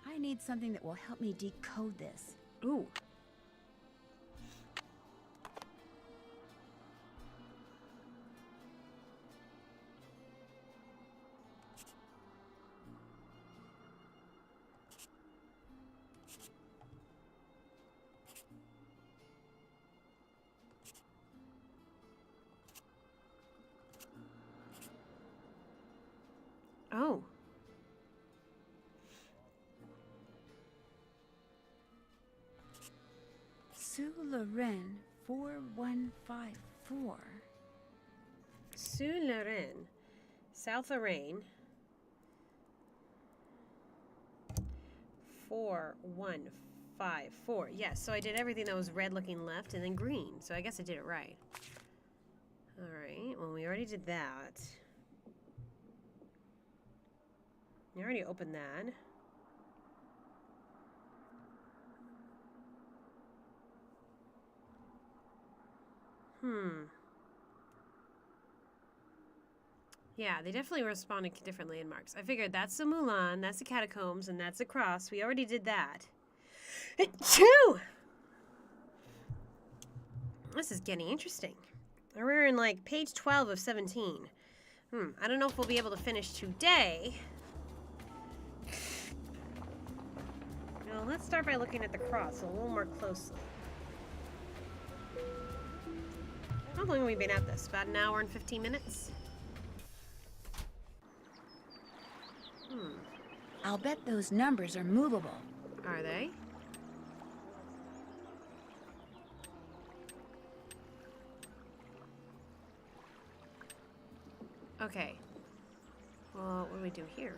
I need something that will help me decode this. Ooh. Oh. Sue Loren, 4154. Sue Loren, South Lorraine, 4154. Yes, so I did everything that was red looking left and then green. So I guess I did it right. All right, well, we already did that. You already opened that. Yeah, they definitely responded differently in marks. I figured that's the Moulin, that's the catacombs, and that's the cross. We already did that. Achoo! This is getting interesting. We're in like page 12 of 17. I don't know if we'll be able to finish today. Well, let's start by looking at the cross a little more closely. How long have we been at this? About an hour and 15 minutes? I'll bet those numbers are movable. Are they? Okay. Well, what do we do here?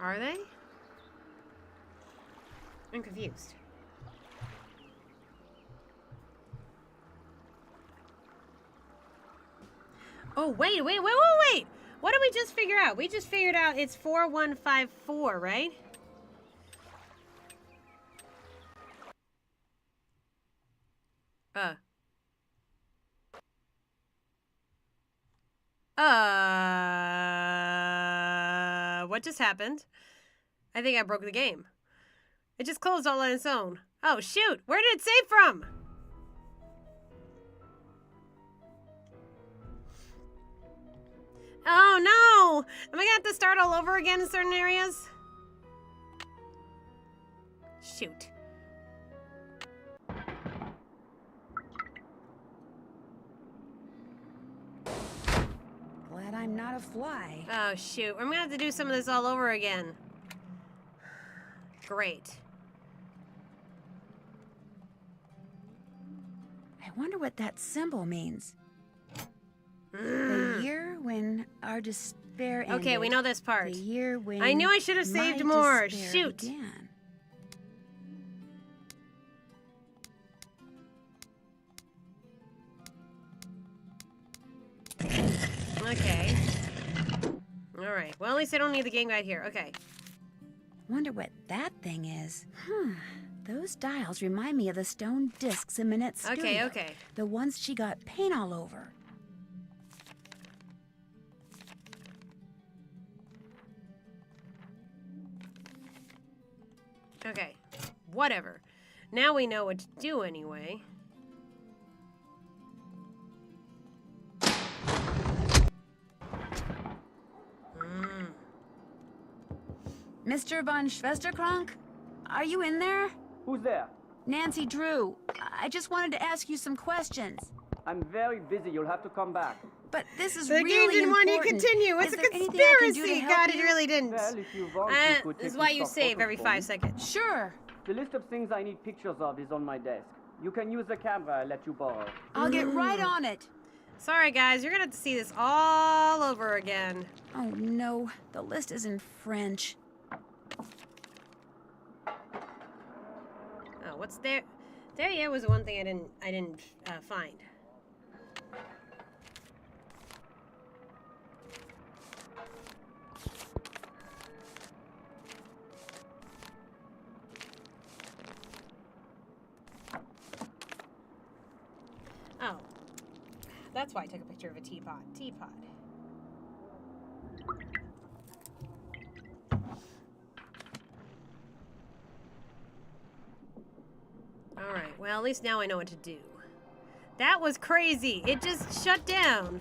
Are they? I'm confused. Oh, wait. What did we just figure out? We just figured out it's 4154, right? What just happened? I think I broke the game. It just closed all on its own. Oh, shoot! Where did it save from? Oh, no! Am I gonna have to start all over again in certain areas? Shoot. Glad I'm not a fly. Oh, shoot. I'm gonna have to do some of this all over again. Great. I wonder what that symbol means. The year when our despair ended. Okay, we know this part. The year when I knew I should have saved my more. despair Shoot. began. Okay. Alright, well at least I don't need the game guide here. Okay. Wonder what that thing is. Those dials remind me of the stone discs in Minette's studio. Okay, okay. The ones she got paint all over. Okay. Whatever. Now we know what to do anyway. Mr. von Schwesterkrank? Are you in there? Who's there? Nancy Drew. I just wanted to ask you some questions. I'm very busy. You'll have to come back. But this is The really game didn't want you to important. continue. It's Is a there anything I can do to conspiracy. help God, it you? really didn't. Well, if you want, you could This is take why me you some save photos every for 5 me. seconds. Sure. The list of things I need pictures of is on my desk. You can use the camera I let you borrow. I'll get right on it. Sorry, guys. You're going to have to see this all over again. Oh, no. The list is in French. Oh, what's there? There, yeah, was the one thing I didn't find. Oh, that's why I took a picture of a teapot. Teapot. Alright, well, at least now I know what to do. That was crazy. It just shut down.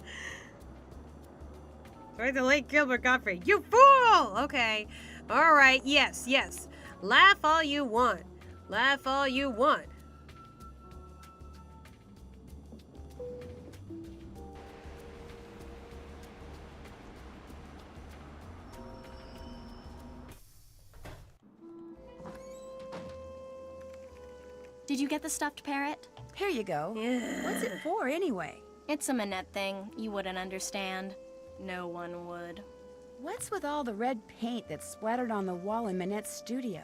Right, the late Gilbert Gottfried. You fool! Okay. Alright, yes, yes. Laugh all you want. Laugh all you want. Did you get the stuffed parrot? Here you go. Yeah. What's it for, anyway? It's a Minette thing. You wouldn't understand. No one would. What's with all the red paint that's splattered on the wall in Minette's studio?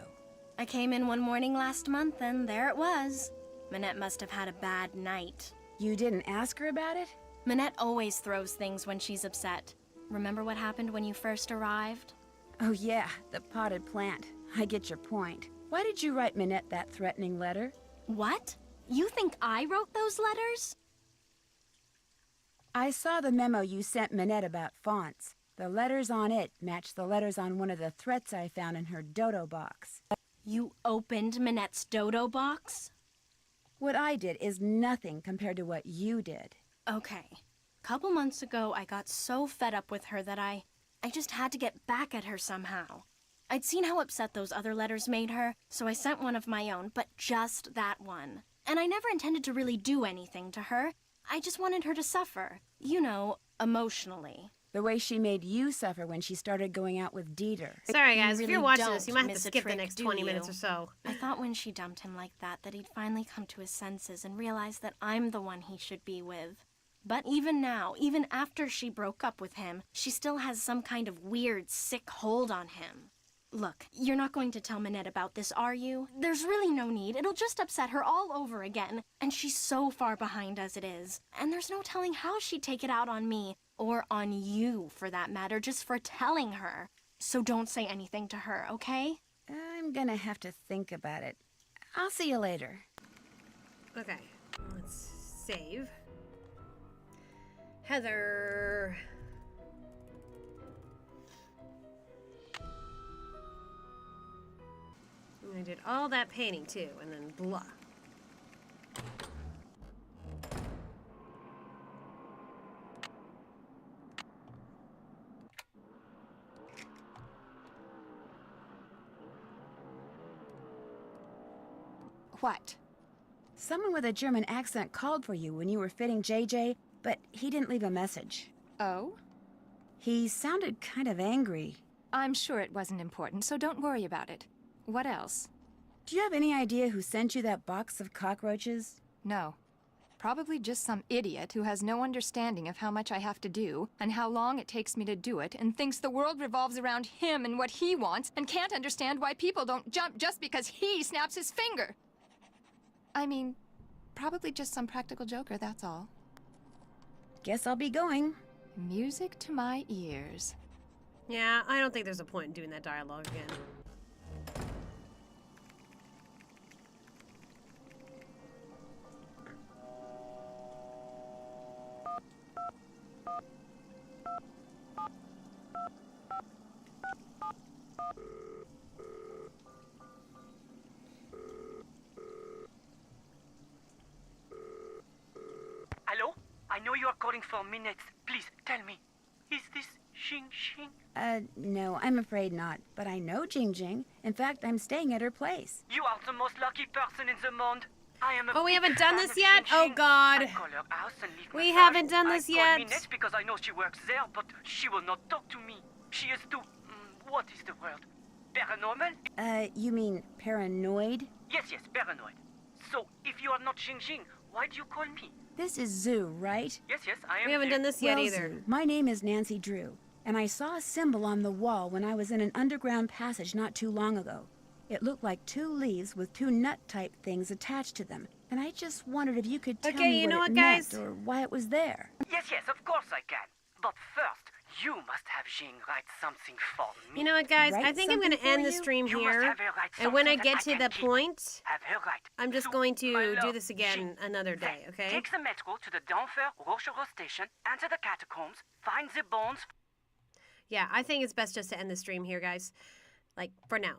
I came in one morning last month, and there it was. Minette must have had a bad night. You didn't ask her about it? Minette always throws things when she's upset. Remember what happened when you first arrived? Oh, yeah, the potted plant. I get your point. Why did you write Minette that threatening letter? What? You think I wrote those letters? I saw the memo you sent Minette about fonts. The letters on it match the letters on one of the threats I found in her dodo box. You opened Minette's dodo box? What I did is nothing compared to what you did. Okay. Couple months ago, I got so fed up with her that I just had to get back at her somehow. I'd seen how upset those other letters made her, so I sent one of my own, but just that one. And I never intended to really do anything to her. I just wanted her to suffer. You know, emotionally. The way she made you suffer when she started going out with Dieter. Sorry, guys. You if you're really watching don't this, you might have to miss a skip the trick, next do 20 you? minutes or so. I thought when she dumped him like that he'd finally come to his senses and realize that I'm the one he should be with. But even now, even after she broke up with him, she still has some kind of weird, sick hold on him. Look, you're not going to tell Minette about this, are you? There's really no need. It'll just upset her all over again. And she's so far behind as it is. And there's no telling how she'd take it out on me. Or on you, for that matter, just for telling her. So don't say anything to her, okay? I'm gonna have to think about it. I'll see you later. Okay, let's save. Heather. And I did all that painting too, and then blah. What? Someone with a German accent called for you when you were fitting JJ, but he didn't leave a message. Oh? He sounded kind of angry. I'm sure it wasn't important, so don't worry about it. What else? Do you have any idea who sent you that box of cockroaches? No. Probably just some idiot who has no understanding of how much I have to do and how long it takes me to do it and thinks the world revolves around him and what he wants and can't understand why people don't jump just because he snaps his finger. I mean, probably just some practical joker, that's all. Guess I'll be going. Music to my ears. Yeah, I don't think there's a point in doing that dialogue again. Hello? I know you are calling for minutes. Please, tell me. Is this Xing Xing? No, I'm afraid not. But I know Jing Jing. In fact, I'm staying at her place. You are the most lucky person in the monde. I am a Oh, we big haven't done fan this of yet? Xing Oh, Xing. God. I call her house and leave We massage. haven't done this I yet. call Minette because I know she works there, but she will not talk to me. She is too... what is the word? Paranormal? You mean paranoid? Yes, paranoid. So, if you are not Xing Xing, why do you call me? This is Zoo, right? Yes, I am. We haven't done this yet Well, either. Zoo, my name is Nancy Drew, and I saw a symbol on the wall when I was in an underground passage not too long ago. It looked like 2 leaves with 2 nut-type things attached to them, and I just wondered if you could tell Okay, me you know what it what, guys? meant or why it was there. Yes, of course I can. But first, you must have Xing write something for me. You know what, guys? I Write think I'm going to something for end the you? stream You must here. have her write And when I something get that to can the keep. point, Have her write. I'm just So, going my to do love, this again Xing. another day, okay? Take the metro to the d'Enfer Rochereau station, enter the catacombs, find the bones. Yeah, I think it's best just to end the stream here, guys. Like, for now.